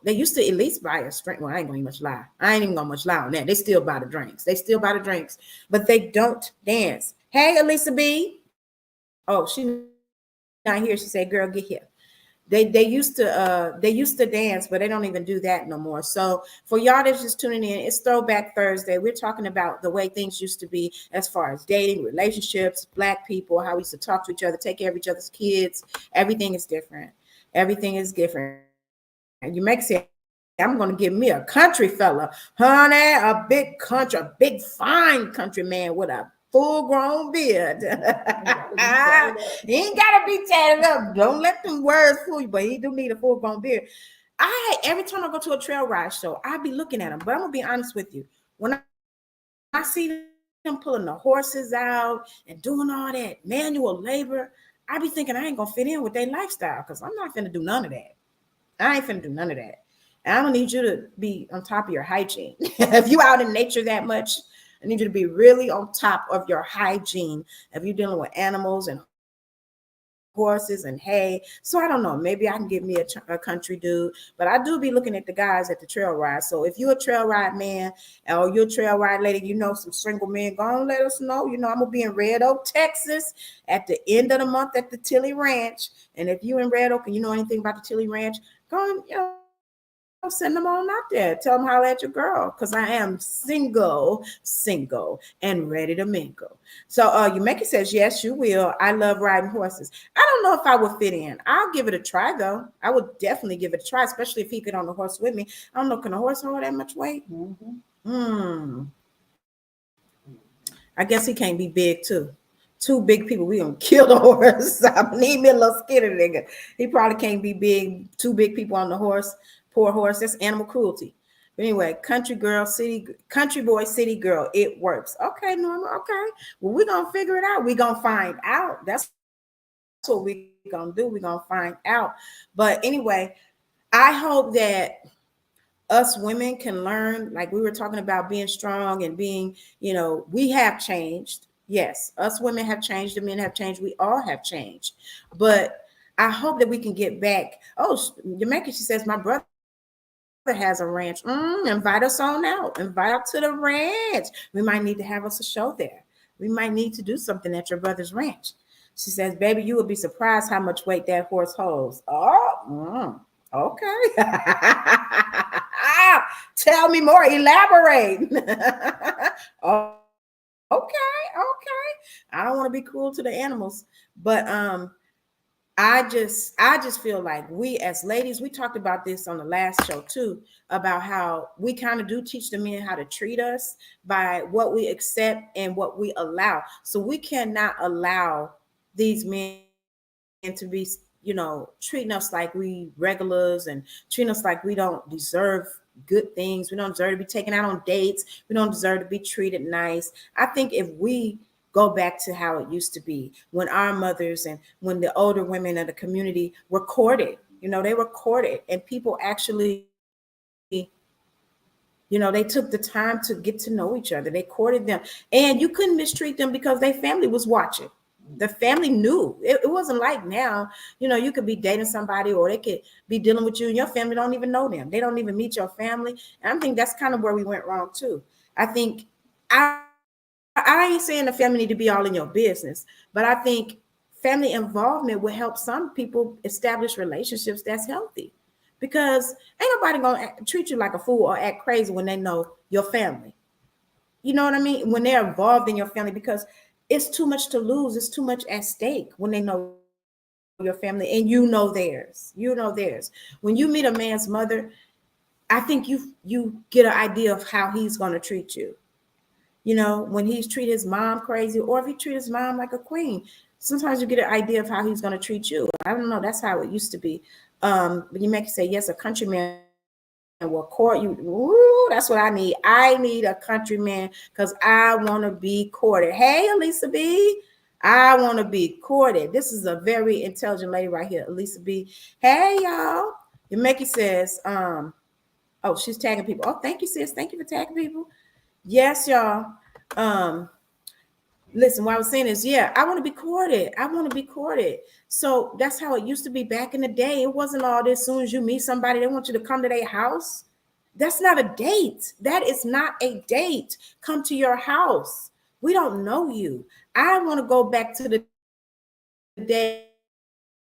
they used to at least buy a drink. Well, I ain't gonna much lie. I ain't even gonna much lie on that. They still buy the drinks. But they don't dance. Hey, Elisa B. Oh, she's not here. She said, girl, get here. They used to dance, but they don't even do that no more. So for y'all that's just tuning in, it's Throwback Thursday. We're talking about the way things used to be as far as dating, relationships, Black people, how we used to talk to each other, take care of each other's kids. Everything is different. Everything is different. And you make say, I'm going to give me a country fella, honey, a big fine country man with a full-grown beard. He ain't got to be tatted up. Don't let them words fool you, but he do need a full-grown beard. Every time I go to a trail ride show, I be looking at him. But I'm going to be honest with you. When I see them pulling the horses out and doing all that manual labor, I be thinking I ain't going to fit in with their lifestyle, because I'm not going to do none of that. I ain't finna do none of that. And I don't need you to be on top of your hygiene. If you out in nature that much, I need you to be really on top of your hygiene if you're dealing with animals and horses and hay. So I don't know, maybe I can give me a country dude, but I do be looking at the guys at the trail ride. So if you're a trail ride man or you're a trail ride lady, some single men, go on, let us know. I'm gonna be in Red Oak, Texas at the end of the month at the Tilly Ranch. And if you in Red Oak and you know anything about the Tilly Ranch, go on, send them on out there. Tell them holler at your girl, because I am single and ready to mingle. So you make it says, yes, you will. I love riding horses. I don't know if I would fit in. I'll give it a try though. I would definitely give it a try, especially if he get on the horse with me. I don't know, can a horse hold that much weight? I guess he can't be big too. Two big people, we gonna kill the horse. I need me a little skinny nigga. He probably can't be big. Two big people on the horse. Poor horse. That's animal cruelty. But anyway, country boy, city girl. It works. Okay, Norma. Okay. Well, we're gonna figure it out. We're gonna find out. That's what we're gonna do. We're gonna find out. But anyway, I hope that us women can learn, like we were talking about being strong and being, we have changed. Yes, us women have changed, the men have changed, we all have changed. But I hope that we can get back. Oh, Jamaica, she says, my brother has a ranch. Invite us on out. Invite out to the ranch. We might need to have us a show there. We might need to do something at your brother's ranch. She says, baby, you would be surprised how much weight that horse holds. Oh, okay. Tell me more. Elaborate. Oh, okay. I don't want to be cruel to the animals, but I just feel like we as ladies, we talked about this on the last show too, about how we kind of do teach the men how to treat us by what we accept and what we allow. So we cannot allow these men to be, treating us like we regulars and treating us like we don't deserve good things. We don't deserve to be taken out on dates. We don't deserve to be treated nice. I think if we go back to how it used to be when our mothers and when the older women of the community were courted, they were courted and people actually, they took the time to get to know each other. They courted them and you couldn't mistreat them because their family was watching. The family knew. It wasn't like now, you could be dating somebody or they could be dealing with you and your family don't even know them. They don't even meet your family. And I think that's kind of where we went wrong too. I think I ain't saying the family need to be all in your business, but I think family involvement will help some people establish relationships that's healthy because ain't nobody gonna treat you like a fool or act crazy when they know your family. You know what I mean? When they're involved in your family, because it's too much to lose. It's too much at stake when they know your family and theirs. When you meet a man's mother, I think you get an idea of how he's going to treat you. When he's treat his mom crazy or if he treat his mom like a queen, sometimes you get an idea of how he's going to treat you. I don't know. That's how it used to be. But you make it say, yes, a countryman will court you. Ooh, that's what I need. I need a countryman because I want to be courted. Hey, Elisa B. I want to be courted. This is a very intelligent lady right here, Elisa B. Hey, y'all. Yameki says, she's tagging people. Oh, thank you, sis. Thank you for tagging people. Yes, y'all. Listen, what I was saying is, I want to be courted. I want to be courted. So that's how it used to be back in the day. It wasn't all this. As soon as you meet somebody, they want you to come to their house. That's not a date. That is not a date. Come to your house. We don't know you. I want to go back to the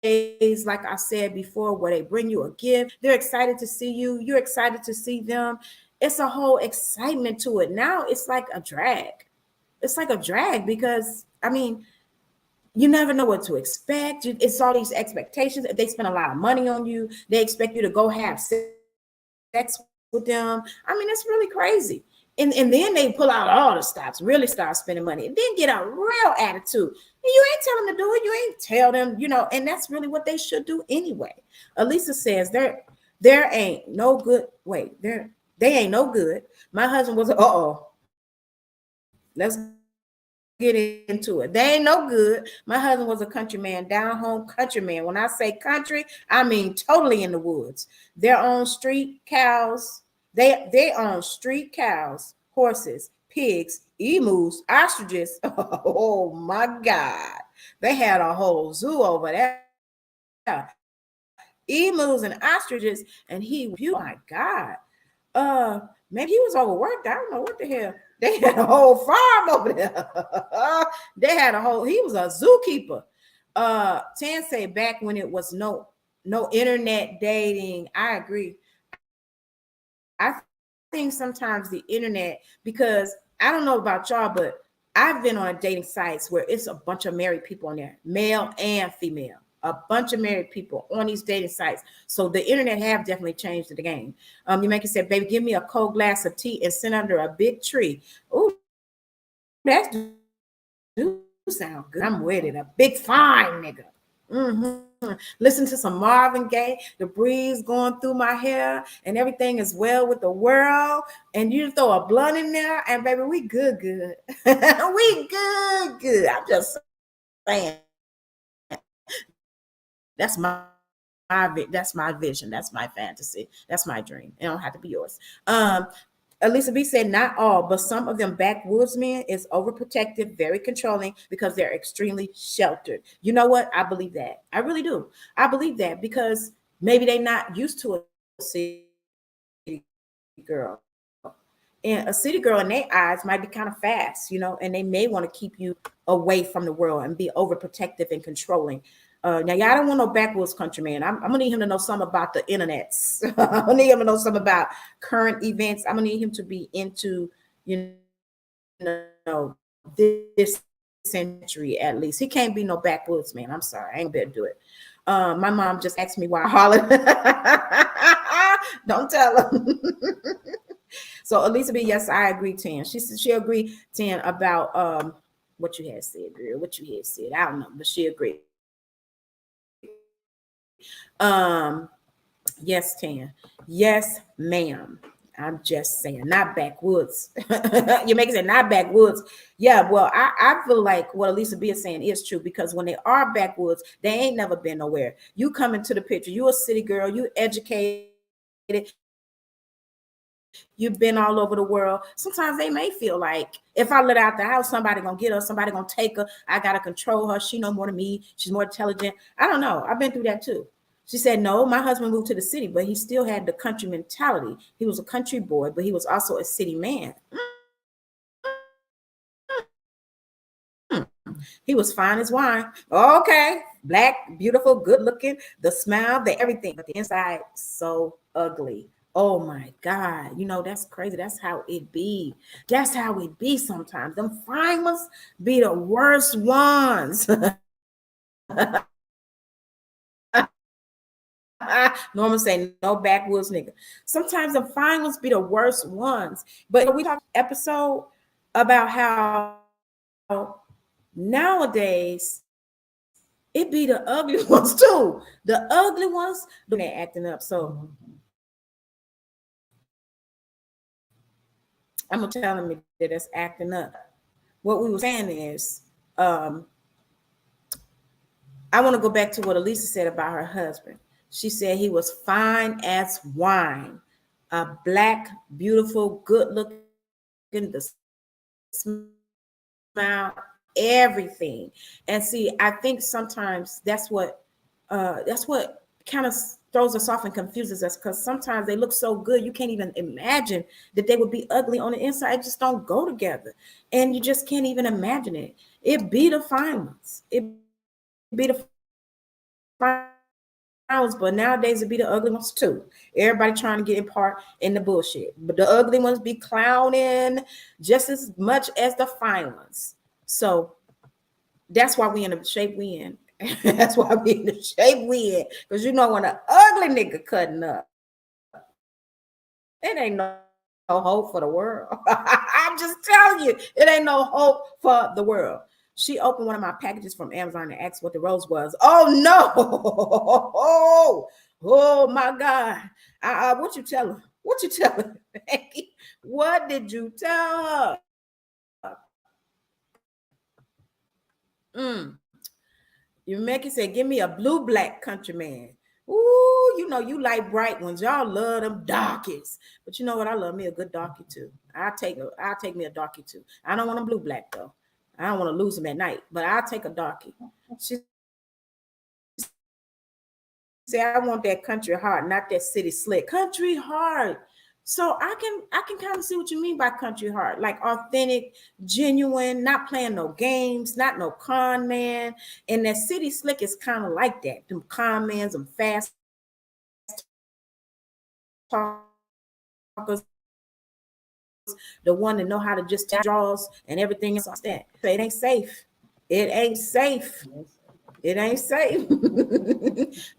days, like I said before, where they bring you a gift. They're excited to see you. You're excited to see them. It's a whole excitement to it. Now it's like a drag. It's like a drag because, you never know what to expect. It's all these expectations. If they spend a lot of money on you, they expect you to go have sex with them. It's really crazy. And then they pull out all the stops, really start spending money, and then get a real attitude. And you ain't tell them to do it. You ain't tell them, and that's really what they should do anyway. Elisa says there ain't no good. Wait, they ain't no good. My husband was, let's get into it. They ain't no good. My husband was a countryman, down home countryman. When I say country, I mean totally in the woods. They're on street cows. They own street cows, horses, pigs, emus, ostriches. Oh my God. They had a whole zoo over there. Emus and ostriches. And my God. Maybe he was overworked. I don't know what the hell. They had a whole farm over there. He was a zookeeper. Tan say back when it was no internet dating. I agree. I think sometimes the internet, because I don't know about y'all, but I've been on dating sites where it's a bunch of married people on there, male and female. A bunch of married people on these dating sites. So the internet have definitely changed the game. You make it say, baby, give me a cold glass of tea and sit under a big tree. Oh, that do sound good. I'm with it. A big fine nigga. Listen to some Marvin Gaye, the breeze going through my hair, and everything is well with the world. And you throw a blunt in there, and baby, we good. We good. I'm just saying. That's my vision. That's my fantasy. That's my dream. It don't have to be yours. Elisa B said, not all, but some of them backwoods men is overprotective, very controlling because they're extremely sheltered. You know what? I believe that. I really do. I believe that because maybe they're not used to a city girl. And a city girl in their eyes might be kind of fast, and they may want to keep you away from the world and be overprotective and controlling. Now, y'all don't want no backwoods country man. I'm gonna need him to know something about the internets. I'm gonna need him to know something about current events. I'm gonna need him to be into, this century at least. He can't be no backwoods man. I'm sorry, I ain't gonna be able to do it. My mom just asked me why I hollered. Don't tell her. So Elizabeth, yes, I agree, Tan. She agreed, Tan, about what you had said, girl. What you had said. I don't know, but she agreed. Yes, Tan. Yes, ma'am. I'm just saying, not backwoods. You make it say not backwoods. Yeah, well, I feel like what Elisa B is saying is true because when they are backwoods, they ain't never been nowhere. You come into the picture, you a city girl, you educated, you've been all over the world. Sometimes they may feel like if I let her out the house, somebody gonna get her, somebody gonna take her. I gotta control her. She know more than me. She's more intelligent. I don't know. I've been through that too. She said, no, my husband moved to the city, but he still had the country mentality. He was a country boy, but he was also a city man. He was fine as wine. Okay. Black, beautiful, good looking, the smile, the everything, but the inside so ugly. Oh my God. That's crazy. That's how it be. That's how it be sometimes. Them fine ones be the worst ones. Norman say no backwoods nigga. Sometimes the fine ones be the worst ones. But we talked episode about how nowadays it be the ugly ones too. The ugly ones, they're acting up. So I'm gonna tell them that it's acting up. What we were saying is, I want to go back to what Elisa said about her husband. She said he was fine as wine, a black, beautiful, good looking, the smile, everything. And see, I think sometimes that's what kind of throws us off and confuses us because sometimes they look so good you can't even imagine that they would be ugly on the inside. It just don't go together, and you just can't even imagine it. It be the fine ones. It be the fine ones, but nowadays it be the ugly ones too. Everybody trying to get in part in the bullshit, but the ugly ones be clowning just as much as the fine ones. So that's why we in the shape we in. That's why we in the shape we in. Because when an ugly nigga cutting up, it ain't no hope for the world. I'm just telling you, it ain't no hope for the world. She opened one of my packages from Amazon and asked what the rose was. Oh no! Oh my God! What you tell her? What you tell her? What did you tell her? You make it say, give me a blue black country man. Ooh, you like bright ones. Y'all love them darkies. But you know what? I love me a good darkie too. I'll take me a darkie too. I don't want a blue black though. I don't want to lose them at night, but I'll take a darkie. She said, I want that country heart, not that city slick. Country heart. So I can kind of see what you mean by country heart, like authentic, genuine, not playing no games, not no con man. And that city slick is kind of like that. Them con mans, them fast talkers, the one that know how to just draws and everything else like that. So it ain't safe. It ain't safe. It ain't safe.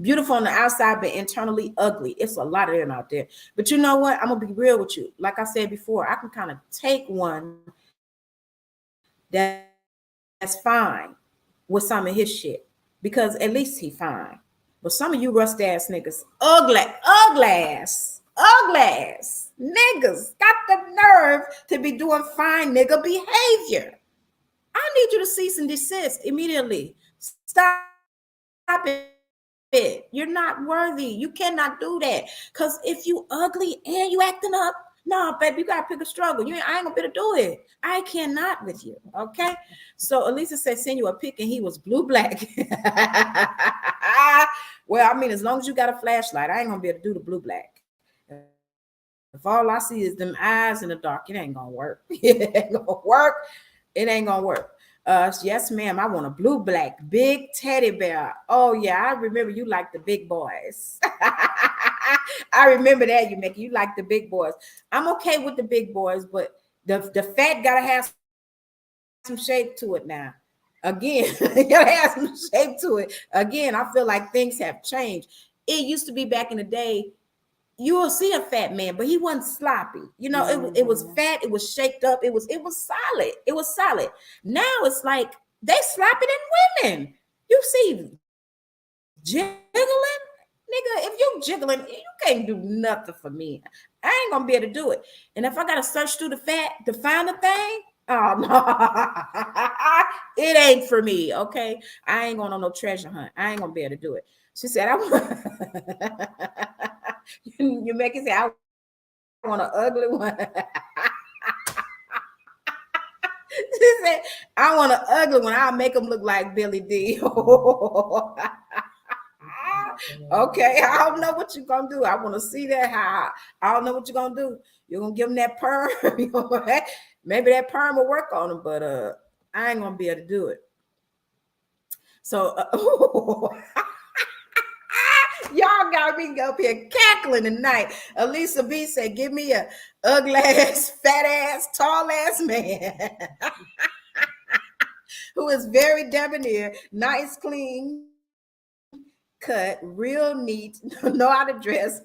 Beautiful on the outside, but internally ugly. It's a lot of them out there. But you know what? I'm going to be real with you. Like I said before, I can kind of take one that's fine with some of his shit because at least he fine. But some of you rust ass niggas, ugly ass niggas got the nerve to be doing fine nigga behavior. I need you to cease and desist immediately. Stop it. You're not worthy. You cannot do that. Because if you ugly and you acting up, No, baby, you gotta pick a struggle. I ain't gonna be able to do it. I cannot with you. Okay. So Elisa said, send you a pic, and he was blue black. Well, I mean, as long as you got a flashlight, I ain't gonna be able to do the blue black. If all I see is them eyes in the dark, it ain't gonna work. It ain't gonna work. It ain't gonna work. Yes, ma'am. I want a blue black big teddy bear. Oh yeah, I remember you like the big boys. I remember that you like the big boys. I'm okay with the big boys, but the fat gotta have some shape to it now. Again, you gotta have some shape to it. Again, I feel like things have changed. It used to be back in the day, you will see a fat man, but he wasn't sloppy. It was fat, it was shaped up, it was solid. It was solid. Now it's like they sloppy than women. You see jiggling, nigga. If you jiggling, you can't do nothing for me. I ain't gonna be able to do it. And if I gotta search through the fat to find a thing, oh no, it ain't for me. Okay, I ain't going on no treasure hunt. I ain't gonna be able to do it. She said, "I want." You make it say, "I want an ugly one." She said, "I want an ugly one. I'll make them look like Billy D." Okay, I don't know what you're gonna do. I want to see that. How I don't know what you're gonna do. You're gonna give them that perm. Maybe that perm will work on them, but I ain't gonna be able to do it. So y'all got me up here cackling tonight. Elisa B said, "Give me a ugly ass, fat ass, tall ass man who is very debonair, nice, clean cut, real neat, know how to dress."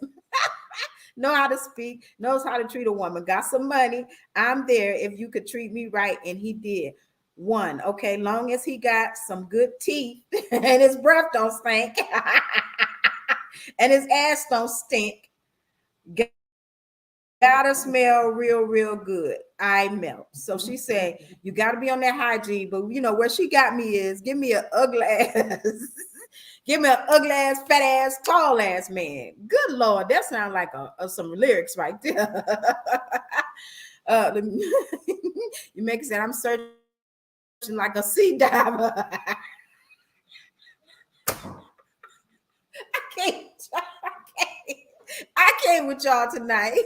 Know how to speak, knows how to treat a woman, got some money. I'm there if you could treat me right. And he did. One, okay, long as he got some good teeth and his breath don't stink and his ass don't stink, gotta smell real good. I melt. So she said, you got to be on that hygiene. But where she got me is, give me an ugly ass. Give me an ugly ass, fat ass, tall ass man. Good Lord, that sounds like some lyrics right there. You make it say, I'm searching like a sea diver. I can't with y'all tonight.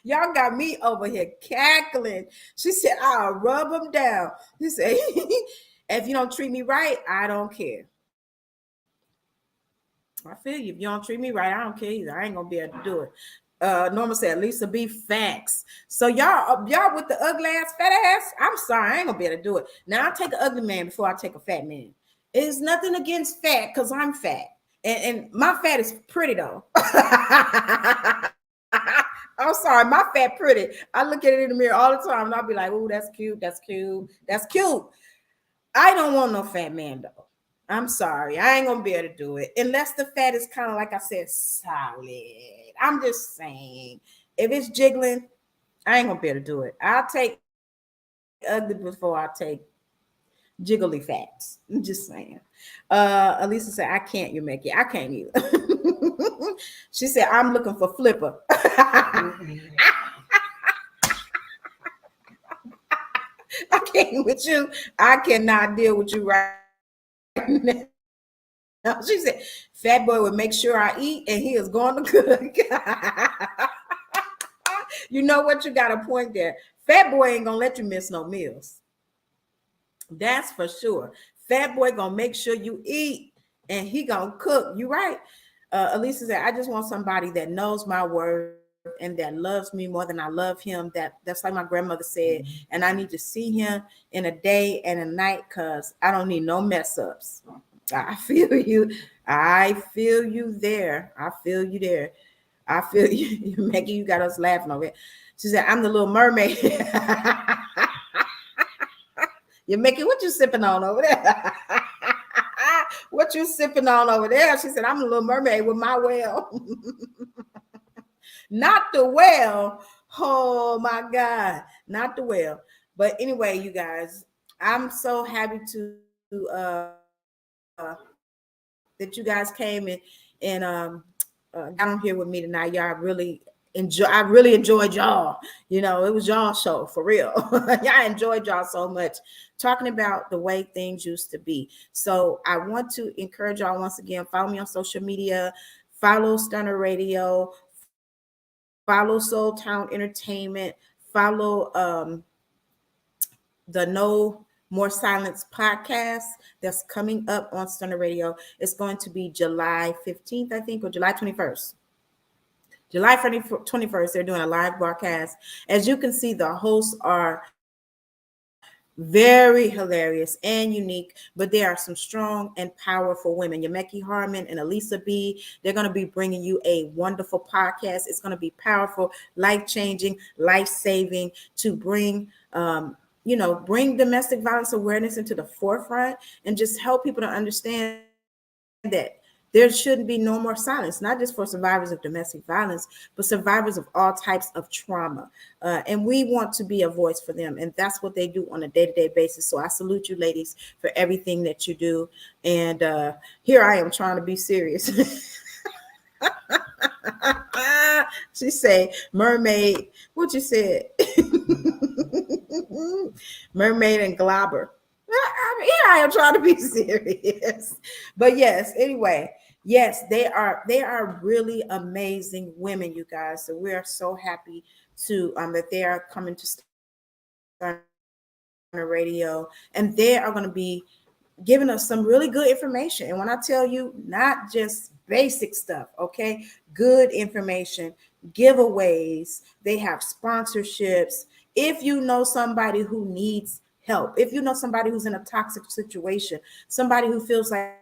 Y'all got me over here cackling. She said, I'll rub them down. She said, if you don't treat me right, I don't care. I feel you. If you don't treat me right, I don't care either. I ain't gonna be able to do it. Norma said, Lisa B, facts. So y'all with the ugly ass, fat ass, I'm sorry, I ain't gonna be able to do it. Now I'll take an ugly man before I take a fat man. It's nothing against fat, because I'm fat. And my fat is pretty though. I'm sorry, my fat pretty. I look at it in the mirror all the time and I'll be like, oh, that's cute, that's cute, that's cute. I don't want no fat man though. I'm sorry, I ain't gonna be able to do it unless the fat is kind of, like I said, solid. I'm just saying, if it's jiggling, I ain't gonna be able to do it. I'll take ugly before I take jiggly fats. I'm just saying. Elisa said, I can't, you make it. I can't either. She said, I'm looking for flipper. I can't with you. I cannot deal with you right now. She said, fat boy would make sure I eat and he is going to cook. You know what? You got a point there. Fat boy ain't gonna let you miss no meals. That's for sure. Fat boy gonna make sure you eat and he gonna cook. You right. Elisa said, I just want somebody that knows my word and that loves me more than I love him. That's like my grandmother said. And I need to see him in a day and a night because I don't need no mess ups. I feel you. I feel you there. I feel you there. I feel you. Maggie, you got us laughing over it. She said, I'm the Little Mermaid. You're making, what you sipping on over there? What you sipping on over there? She said, I'm the Little Mermaid with my whale. Not the whale. Oh my God. Not the whale. But anyway, you guys, I'm so happy to that you guys came and got on here with me tonight. Y'all really I really enjoyed y'all. You know, it was y'all show for real. I enjoyed y'all so much talking about the way things used to be. So I want to encourage y'all once again, follow me on social media, follow Stunner Radio, follow Soul Town Entertainment, follow the No More Silence podcast that's coming up on Stunner Radio. It's going to be July 15th, I think, or July 21st. July 21st, they're doing a live broadcast. As you can see, the hosts are very hilarious and unique, but there are some strong and powerful women. Yameki Harmon and Elisa B. They're going to be bringing you a wonderful podcast. It's going to be powerful, life-changing, life-saving to bring, bring domestic violence awareness into the forefront and just help people to understand that there shouldn't be no more silence, not just for survivors of domestic violence, but survivors of all types of trauma. And we want to be a voice for them. And that's what they do on a day-to-day basis. So I salute you, ladies, for everything that you do. And here I am trying to be serious. She say, mermaid, what you said? Mermaid and globber. Here I am trying to be serious. But yes, anyway, yes, they are really amazing women, you guys. So we are so happy to that they are coming to Stunner Radio, and they are going to be giving us some really good information. And when I tell you, not just basic stuff, okay, good information, giveaways, they have sponsorships. If you know somebody who needs help, if you know somebody who's in a toxic situation, somebody who feels like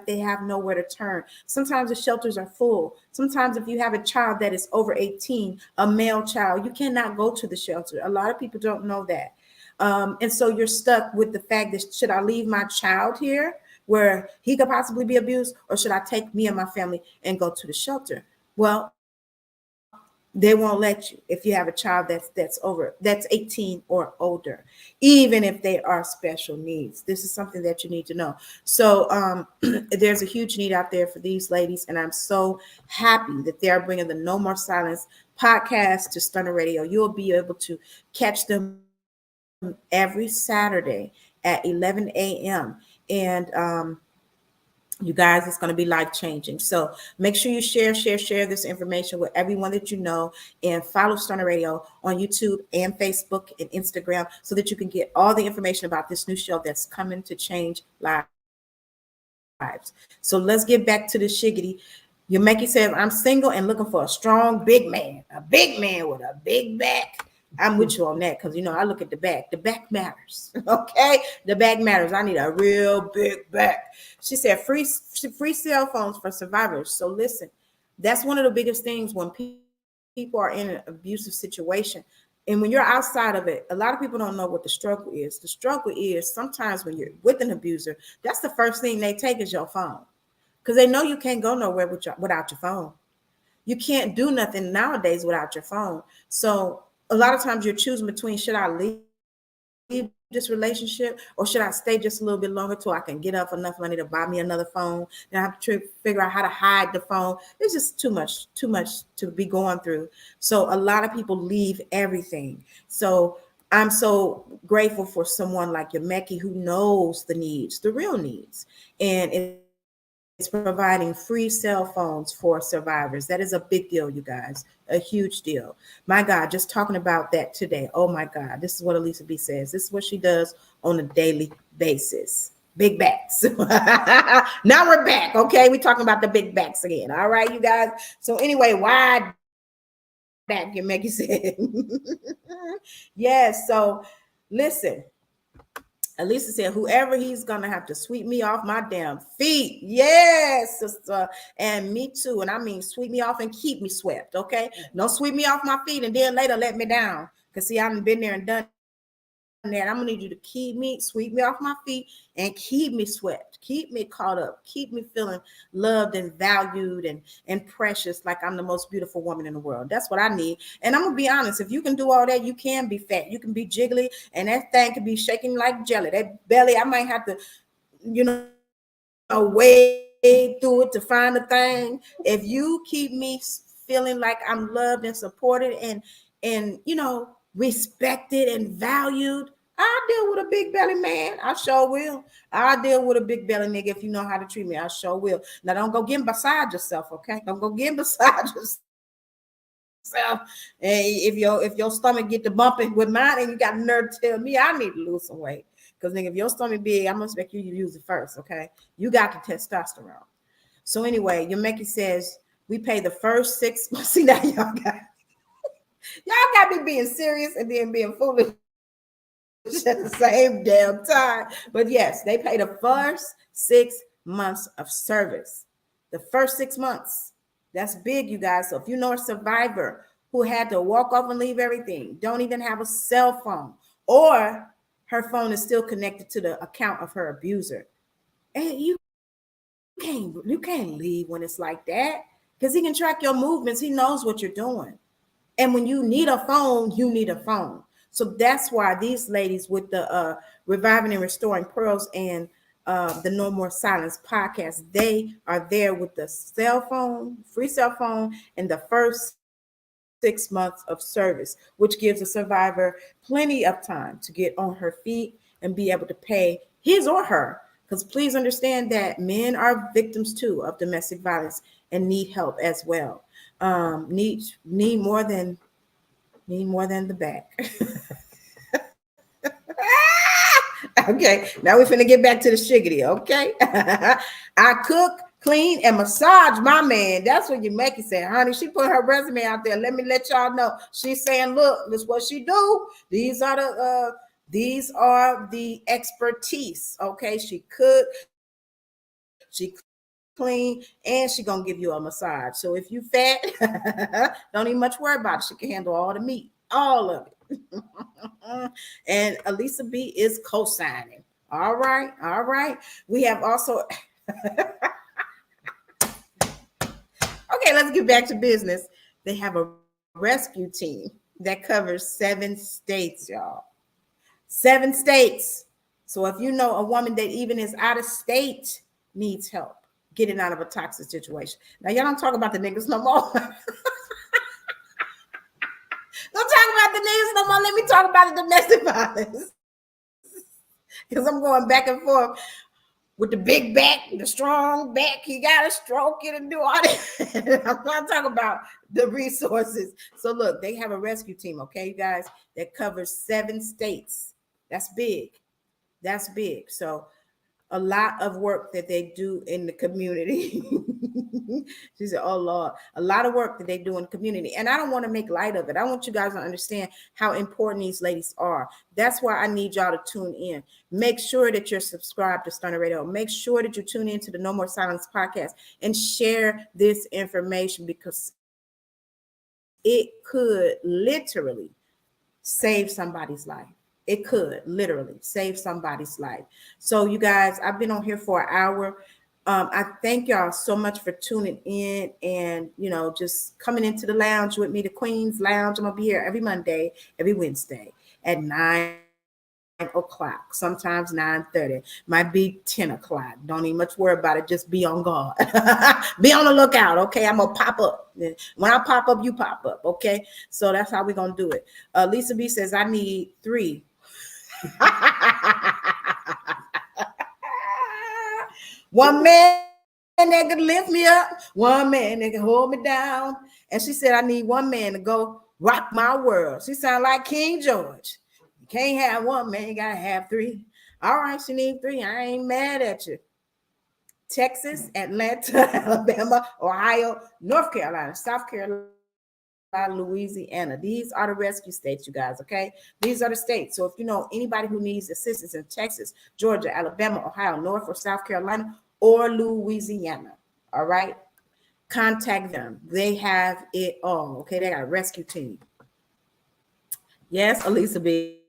they have nowhere to turn. Sometimes the shelters are full. Sometimes if you have a child that is over 18, a male child, you cannot go to the shelter. A lot of people don't know that. And so you're stuck with the fact that, should I leave my child here where he could possibly be abused, or should I take me and my family and go to the shelter? Well, they won't let you if you have a child that's 18 or older, even if they are special needs. This is something that you need to know. So there's a huge need out there for these ladies, and I'm so happy that they're bringing the No More Silence podcast to Stunner Radio. You'll be able to catch them every Saturday at 11 a.m. And you guys, it's going to be life-changing. So make sure you share this information with everyone that you know, and follow Stunner Radio on YouTube and Facebook and Instagram so that you can get all the information about this new show that's coming to change lives. So let's get back to the shiggity. Yameki says, I'm single and looking for a strong, big man with a big back. I'm with you on that because, I look at the back. The back matters, okay? The back matters. I need a real big back. She said free cell phones for survivors. So listen, that's one of the biggest things when people are in an abusive situation. And when you're outside of it, a lot of people don't know what the struggle is. The struggle is sometimes when you're with an abuser, that's the first thing they take is your phone because they know you can't go nowhere without your phone. You can't do nothing nowadays without your phone. So a lot of times you're choosing between, should I leave this relationship or should I stay just a little bit longer till I can get up enough money to buy me another phone? Then I have to figure out how to hide the phone. It's just too much to be going through. So a lot of people leave everything. So I'm so grateful for someone like Yameki who knows the needs, the real needs. And it's providing free cell phones for survivors. That is a big deal, you guys, a huge deal. My God, just talking about that today. Oh my God, this is what Elisa B says. This is what she does on a daily basis. Big backs. Now we're back, okay? We're talking about the big backs again. All right, you guys. So anyway, wide back, Yameki said. Yes, so listen. Elisa said, whoever he's going to have to sweep me off my damn feet. Yes, sister. And me too. And I mean, sweep me off and keep me swept. Okay. Don't sweep me off my feet and then later let me down. Because see, I haven't been there and done that. I'm going to need you to sweep me off my feet and keep me swept. Keep me caught up. Keep me feeling loved and valued and precious like I'm the most beautiful woman in the world. That's what I need. And I'm going to be honest. If you can do all that, you can be fat. You can be jiggly and that thing can be shaking like jelly. That belly, I might have to, wade through it to find the thing. If you keep me feeling like I'm loved and supported and respected and valued, I'll deal with a big belly man. I sure will. I'll deal with a big belly nigga if you know how to treat me. I sure will. Now don't go getting beside yourself, okay? Don't go getting beside yourself. And if your stomach get to bumping with mine, and you got the nerve to tell me I need to lose some weight. Because nigga, if your stomach big, I'm gonna expect you to use it first, okay? You got the testosterone. So anyway, your Mickey says we pay the first 6 months. See now y'all got me being serious and then being foolish at the same damn time. But yes, they pay the first 6 months of service. The first 6 months. That's big, you guys. So if you know a survivor who had to walk off and leave everything, don't even have a cell phone, or her phone is still connected to the account of her abuser, and you can't leave when it's like that, because he can track your movements. He knows what you're doing. And when you need a phone, you need a phone. So that's why these ladies with the Reviving and Restoring Pearls and the No More Silence podcast, they are there with the cell phone, free cell phone, and the first 6 months of service, which gives a survivor plenty of time to get on her feet and be able to pay his or her. Because please understand that men are victims too of domestic violence and need help as well. Need more than the back. Okay, now we're finna get back to the shiggity, okay? I cook, clean, and massage my man. That's what you make it say, honey. She put her resume out there. Let me let y'all know. She's saying, look, this is what she do. These are the expertise, okay? She cook, she clean, and she gonna give you a massage. So if you fat, don't even much worry about it. She can handle all the meat, all of it. And Elisa B is co-signing. All right. We have also okay, let's get back to business. They have a rescue team that covers 7 states, y'all. 7 states. So if you know a woman that even is out of state needs help getting out of a toxic situation. Now, y'all don't talk about the niggas no more. Don't talk about the niggas no more. Let me talk about the domestic violence. Because I'm going back and forth with the big back, the strong back. He got to stroke it and do all that. I'm not talking about the resources. So look, they have a rescue team, okay, you guys, that covers 7 states. That's big. That's big. So a lot of work that they do in the community. She said, oh Lord, a lot of work that they do in the community. And I don't want to make light of it. I want you guys to understand how important these ladies are. That's why I need y'all to tune in. Make sure that you're subscribed to Stunner Radio. Make sure that you tune in to the No More Silence podcast and share this information, because it could literally save somebody's life. It could literally save somebody's life. So you guys, I've been on here for an hour. I thank y'all so much for tuning in and, just coming into the lounge with me, the Queen's Lounge. I'm going to be here every Monday, every Wednesday at 9 o'clock, sometimes 9:30, might be 10 o'clock. Don't even much worry about it. Just be on guard. Be on the lookout, okay? I'm gonna pop up. When I pop up, you pop up, okay? So that's how we're gonna do it. Lisa B says, I need 3. One man that can lift me up, one man that can hold me down. And she said, I need one man to go rock my world. She sound like King George. You can't have one man, you gotta have 3. All right, she need 3. I ain't mad at you. Texas, Atlanta, Alabama, Ohio, North Carolina, South Carolina, Louisiana. These are the rescue states, you guys, okay? These are the states. So if you know anybody who needs assistance in Texas, Georgia, Alabama, Ohio, North or South Carolina, or Louisiana, all right? Contact them. They have it all, okay? They got a rescue team. Yes, Elisa B.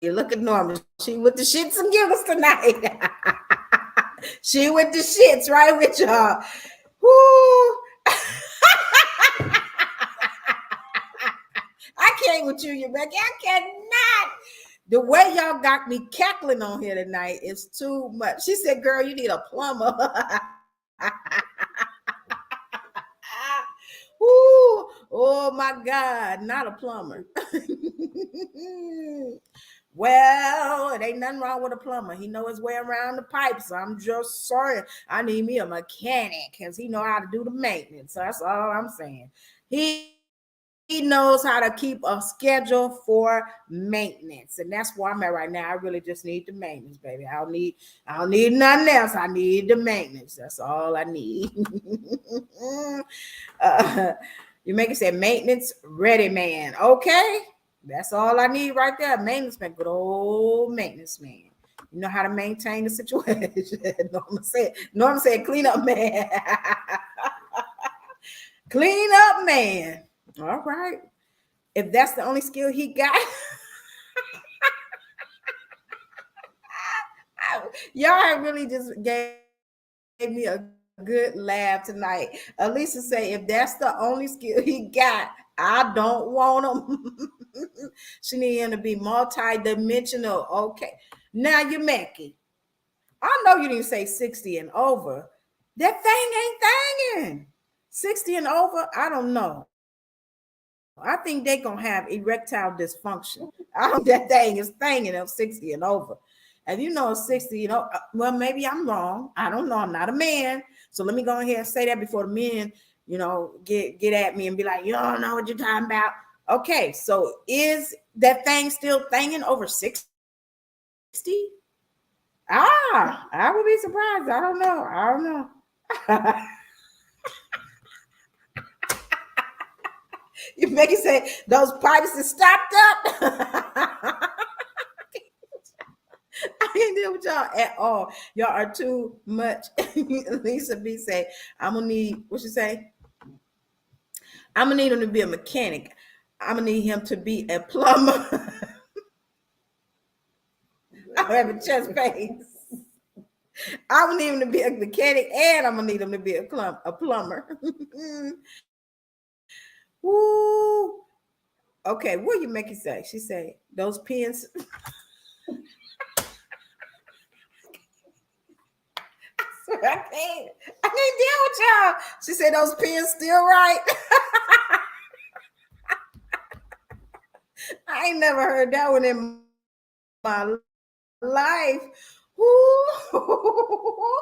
Look at Norma. She with the shits and giggles tonight. She with the shits right with y'all. Woo. I can't with you, Rebecca. I cannot. The way y'all got me cackling on here tonight is too much. She said, girl, you need a plumber. Woo. Oh my God, not a plumber. Well, it ain't nothing wrong with a plumber. He know his way around the pipes. I'm just sorry. I need me a mechanic because he know how to do the maintenance. That's all I'm saying. He knows how to keep a schedule for maintenance, and that's where I'm at right now. I really just need the maintenance, baby. I don't need nothing else. I need the maintenance. That's all I need. uh, you make it say maintenance ready man. Okay, that's all I need right there. Maintenance man, good old maintenance man. You know how to maintain the situation. Norma said, clean up man. Clean up man. All right. If that's the only skill he got, y'all really just gave me a good laugh tonight. Elisa say, if that's the only skill he got, I don't want him. She need him to be multi-dimensional. Okay. Now you Mackie. I know you didn't say 60 and over. That thing ain't thangin'. 60 and over, I don't know. I think they're gonna have erectile dysfunction. I don't that thing is thangin' of 60 and over. And you know, 60, well, maybe I'm wrong. I don't know. I'm not a man. So let me go ahead and say that before the men, get at me and be like, you don't know what you're talking about. Okay, so is that thing still thangin' over 60? I would be surprised. I don't know. You make it say those pipes are stopped up. I ain't deal with y'all at all. Y'all are too much. Lisa B say, I'm gonna need what she say? I'm gonna need him to be a mechanic. I'm gonna need him to be a plumber. I have a chest pain. I'm gonna need him to be a mechanic, and I'm gonna need him to be a plumber. Woo. Okay, what you make it say? She say those pins. I can't deal with y'all. She said those pins still right. I ain't never heard that one in my life. Ooh.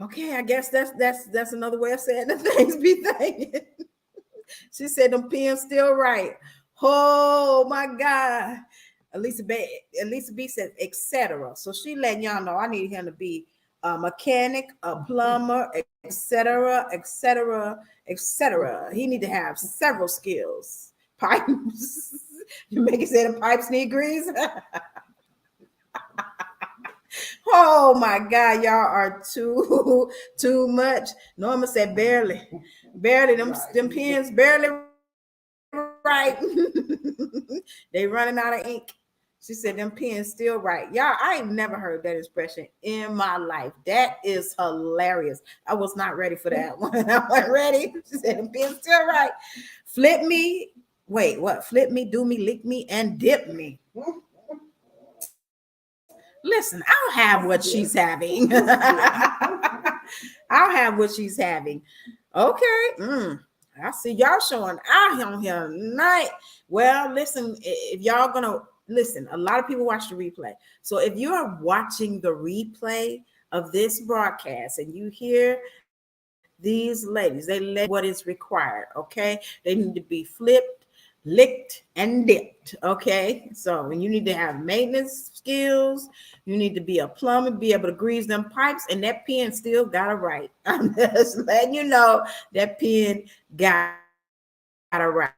Okay, I guess that's another way of saying the things be thinking. She said them pins still right. Oh my God. Elisa B says, etc. So she letting y'all know I need him to be a mechanic, a plumber, etc., etc., etc. He need to have several skills. Pipes. You make it say the pipes need grease. Oh my God, y'all are too much. Norma said barely. Them pins barely right. They running out of ink. She said them pens still right. Y'all, I ain't never heard that expression in my life. That is hilarious. I was not ready for that one. I wasn't ready. She said them pens still right. Flip me. Wait, what? Flip me, do me, lick me, and dip me. Listen, I'll have what she's having. I'll have what she's having. Okay. I see y'all showing out on here tonight. Well, listen, if y'all gonna listen, a lot of people watch the replay. So if you are watching the replay of this broadcast and you hear these ladies, they let what is required. Okay, they need to be flipped, licked, and dipped. Okay, so when you need to have maintenance skills, you need to be a plumber, be able to grease them pipes, and that pen still got it right. I'm just letting you know that pen got it right.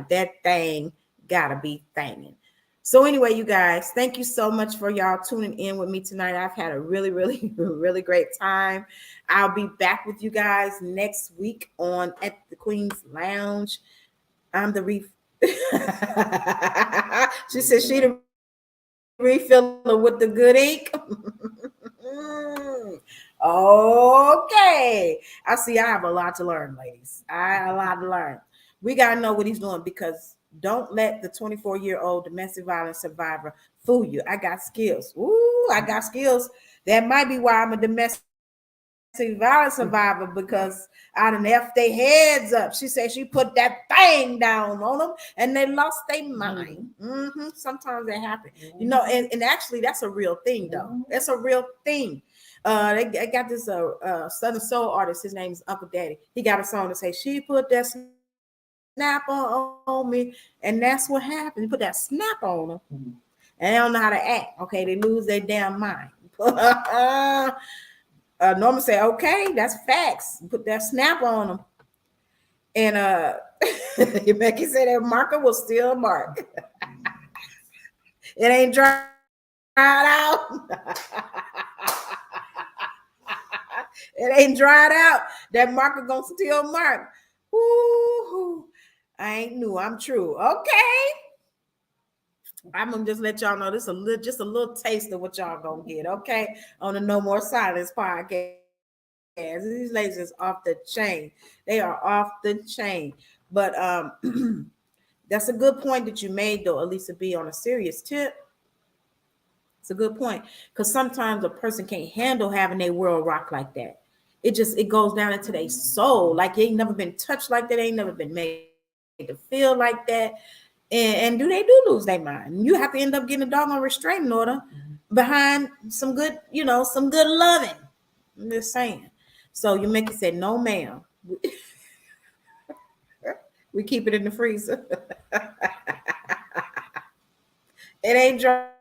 That thing gotta be thangin'. So anyway, you guys, thank you so much for y'all tuning in with me tonight. I've had a really, really, really great time. I'll be back with you guys next week on At the Queen's Lounge. I'm the she said she the refiller with the good ink. Okay. I see I have a lot to learn, ladies. I have a lot to learn. We got to know what he's doing because don't let the 24-year-old domestic violence survivor fool you. I got skills. Ooh, I got skills. That might be why I'm a domestic violence survivor because I done F their heads up. She said she put that thing down on them and they lost their mind. Sometimes that happens. You know, and actually that's a real thing though. That's a real thing. They got this Southern Soul artist. His name is Uncle Daddy. He got a song to say she put that snap on me, and that's what happened. He put that snap on them, and they don't know how to act. Okay, they lose their damn mind. Norman say, okay, that's facts. Put that snap on them. And Becky said that marker will still mark. It ain't dried out. It ain't dried out. That marker gonna still mark. Ooh, I ain't new. I'm true. Okay. I'm gonna just let y'all know this just a little taste of what y'all gonna get, okay? On the No More Silence podcast. These ladies is off the chain. They are off the chain. But that's a good point that you made, though, Elisa B. On a serious tip. It's a good point because sometimes a person can't handle having their world rock like that. It goes down into their soul, like they ain't never been touched like that. They ain't never been made to feel like that. And do lose their mind? You have to end up getting a doggone restraining order behind some good, some good loving. I'm just saying. So you make it say, no, ma'am. We keep it in the freezer. It ain't dried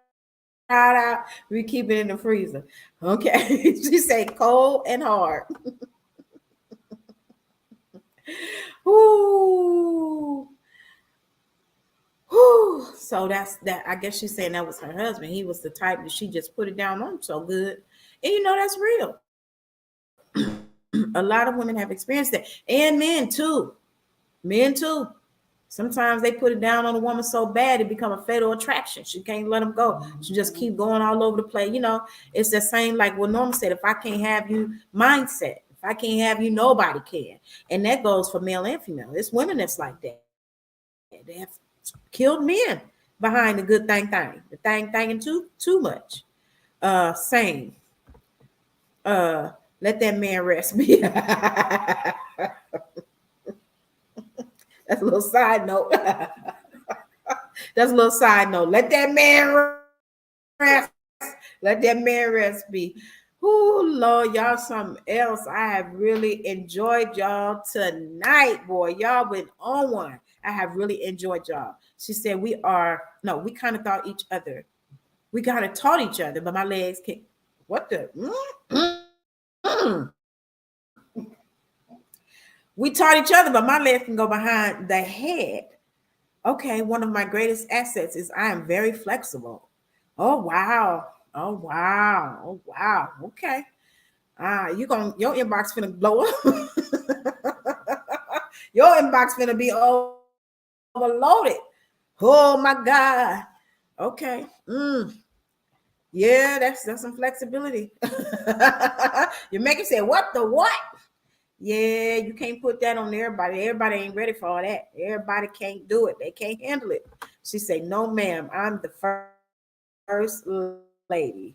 out. We keep it in the freezer. Okay. She say cold and hard. Ooh. Whew. So that's that. I guess she's saying that was her husband. He was the type that she just put it down on so good. And that's real. A lot of women have experienced that. And men too. Sometimes they put it down on a woman so bad it become a fatal attraction. She can't let them go. She just keep going all over the place. It's the same like what Norma said, if I can't have you mindset. If I can't have you, nobody can. And that goes for male and female. It's women that's like that. They have killed men behind the good thing. The thing too much. Same. Let that man rest me. That's a little side note. That's a little side note. Let that man rest. Let that man rest be. Oh, Lord, y'all something else. I have really enjoyed y'all tonight, boy. Y'all went on one. I have really enjoyed y'all. She said we kind of thought each other. We kind of taught each other, but my legs can't. What the? We taught each other, but my legs can go behind the head. Okay, one of my greatest assets is I am very flexible. Oh, wow. Okay. Your inbox finna blow up. Your inbox finna be overloaded. Oh my God. Okay. Yeah, that's some flexibility. You make it say, what the what? Yeah, you can't put that on everybody. Everybody ain't ready for all that. Everybody can't do it. They can't handle it. She said, no, ma'am, I'm the first lady.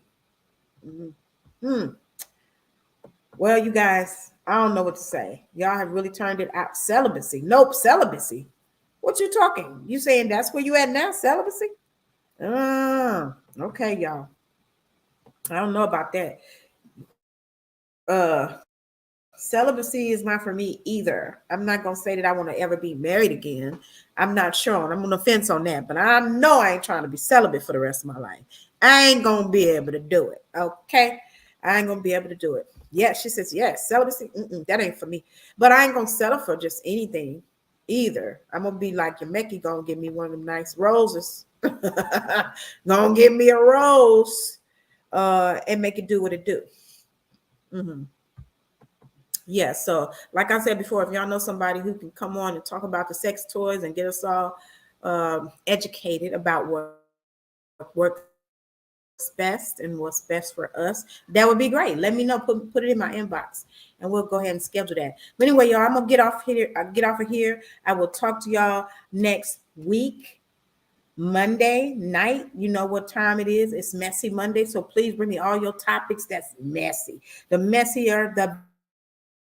Well, you guys, I don't know what to say. Y'all have really turned it out. Celibacy. Nope, celibacy. What you talking? You saying that's where you at now? Celibacy? Okay, y'all. I don't know about that. Celibacy is not for me either. I'm not gonna say that I want to ever be married again. I'm not sure. I'm on the fence on that, but I know I ain't trying to be celibate for the rest of my life. I ain't gonna be able to do it. Okay, I ain't gonna be able to do it. Yeah, she says yes. Celibacy, that ain't for me. But I ain't gonna settle for just anything either. I'm gonna be like your Mickey, gonna give me one of them nice roses. Gonna give me a rose, and make it do what it do. Yeah, so like I said before, if y'all know somebody who can come on and talk about the sex toys and get us all educated about what works best and what's best for us, that would be great. Let me know. Put it in my inbox, and we'll go ahead and schedule that. But anyway, y'all, I'm gonna get off here. I will talk to y'all next week. Monday night. You know what time it is. It's Messy Monday. So please bring me all your topics that's messy. The messier, the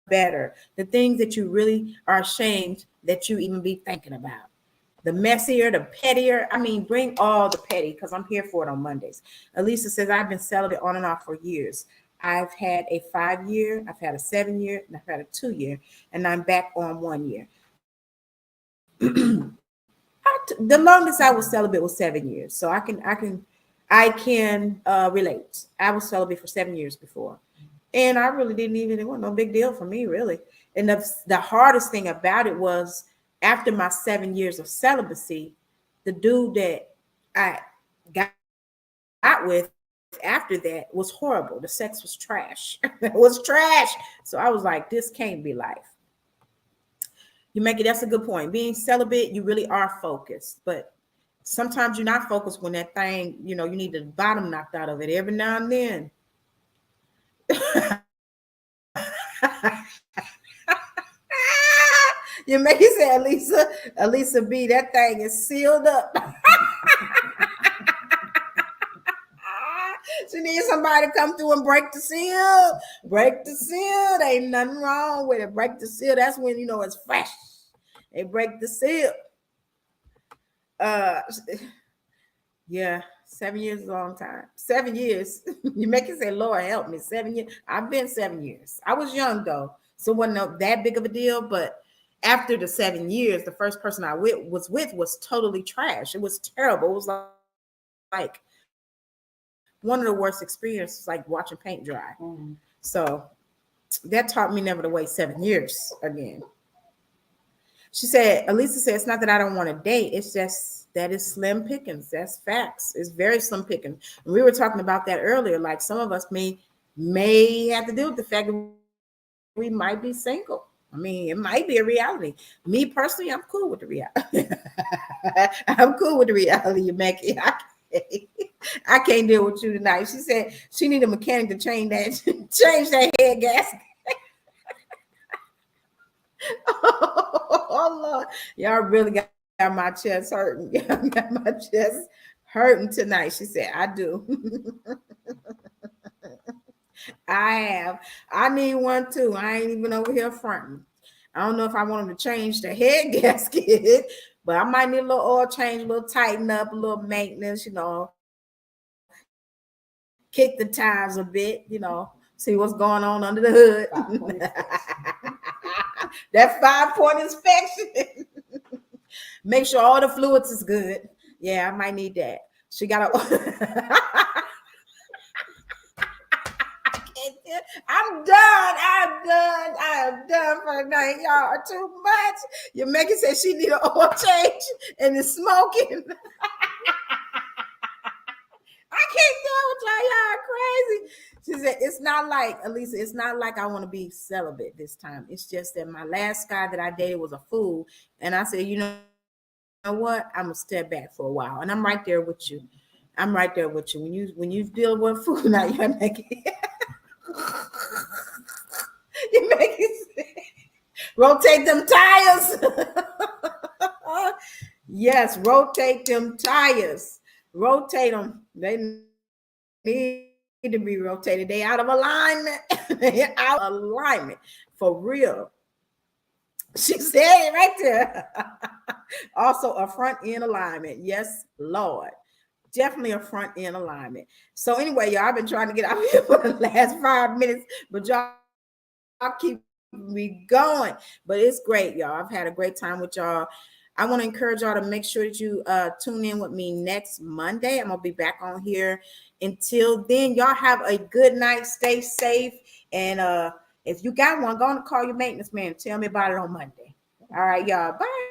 better. The things that you really are ashamed that you even be thinking about. The messier, the pettier. I mean, bring all the petty because I'm here for it on Mondays. Elisa says, I've been celibate on and off for years. I've had a 5 year, I've had a 7 year, and I've had a 2 year, and I'm back on 1 year. The longest I was celibate was 7 years. So I can relate. I was celibate for 7 years before. And I really didn't even, it wasn't no big deal for me, really. And the hardest thing about it was after my 7 years of celibacy, the dude that I got with after that was horrible. The sex was trash. It was trash. So I was like, this can't be life. You make it, that's a good point. Being celibate, you really are focused, but sometimes you're not focused when that thing, you need the bottom knocked out of it every now and then. You make it say, Elisa B, that thing is sealed up. She needs somebody to come through and break the seal. Break the seal. There ain't nothing wrong with it. Break the seal. That's when it's fresh. They break the seal. Yeah, 7 years is a long time. 7 years. You make it say, Lord help me. 7 years. I've been 7 years. I was young though, so it wasn't that big of a deal. But after the 7 years, the first person I was with was totally trash. It was terrible. It was like one of the worst experiences, like watching paint dry. Mm-hmm. So that taught me never to wait 7 years again. She said, Elisa said, it's not that I don't want to date. It's just that it's slim pickings. That's facts. It's very slim pickings. And we were talking about that earlier. Like some of us may have to deal with the fact that we might be single. I mean, it might be a reality. Me personally, I'm cool with the reality. I'm cool with the reality, you make it. I can't deal with you tonight. She said she need a mechanic to change that head gasket. Oh Lord, y'all really got my chest hurting. Y'all got my chest hurting tonight. She said, I do. I have. I need one too. I ain't even over here fronting. I don't know if I want them to change the head gasket, but I might need a little oil change, a little tighten up, a little maintenance, kick the tires a bit, see what's going on under the hood. That 5-point inspection. Make sure all the fluids is good. Yeah, I might need that. She got a I'm done. I am done for the night. Y'all are too much. Your Megan said she need an oil change and is smoking. I can't deal with y'all. Y'all are crazy. She said, it's not like, Elisa, it's not like I want to be celibate this time. It's just that my last guy that I dated was a fool. And I said, you know what? I'm going to step back for a while. And I'm right there with you. I'm right there with you. When you deal with a fool, now you're making it. You make it rotate them tires. Yes, rotate them tires. Rotate them. They need to be rotated. They out of alignment. They out of alignment for real. She said it right there. Also a front end alignment. Yes, Lord. Definitely a front end alignment. So anyway, y'all, I've been trying to get out here for the last 5 minutes, but y'all keep me going. But it's great, y'all. I've had a great time with y'all. I want to encourage y'all to make sure that you tune in with me next Monday. I'm going to be back on here. Until then, y'all have a good night. Stay safe. And if you got one, go on and call your maintenance man. Tell me about it on Monday. All right, y'all. Bye.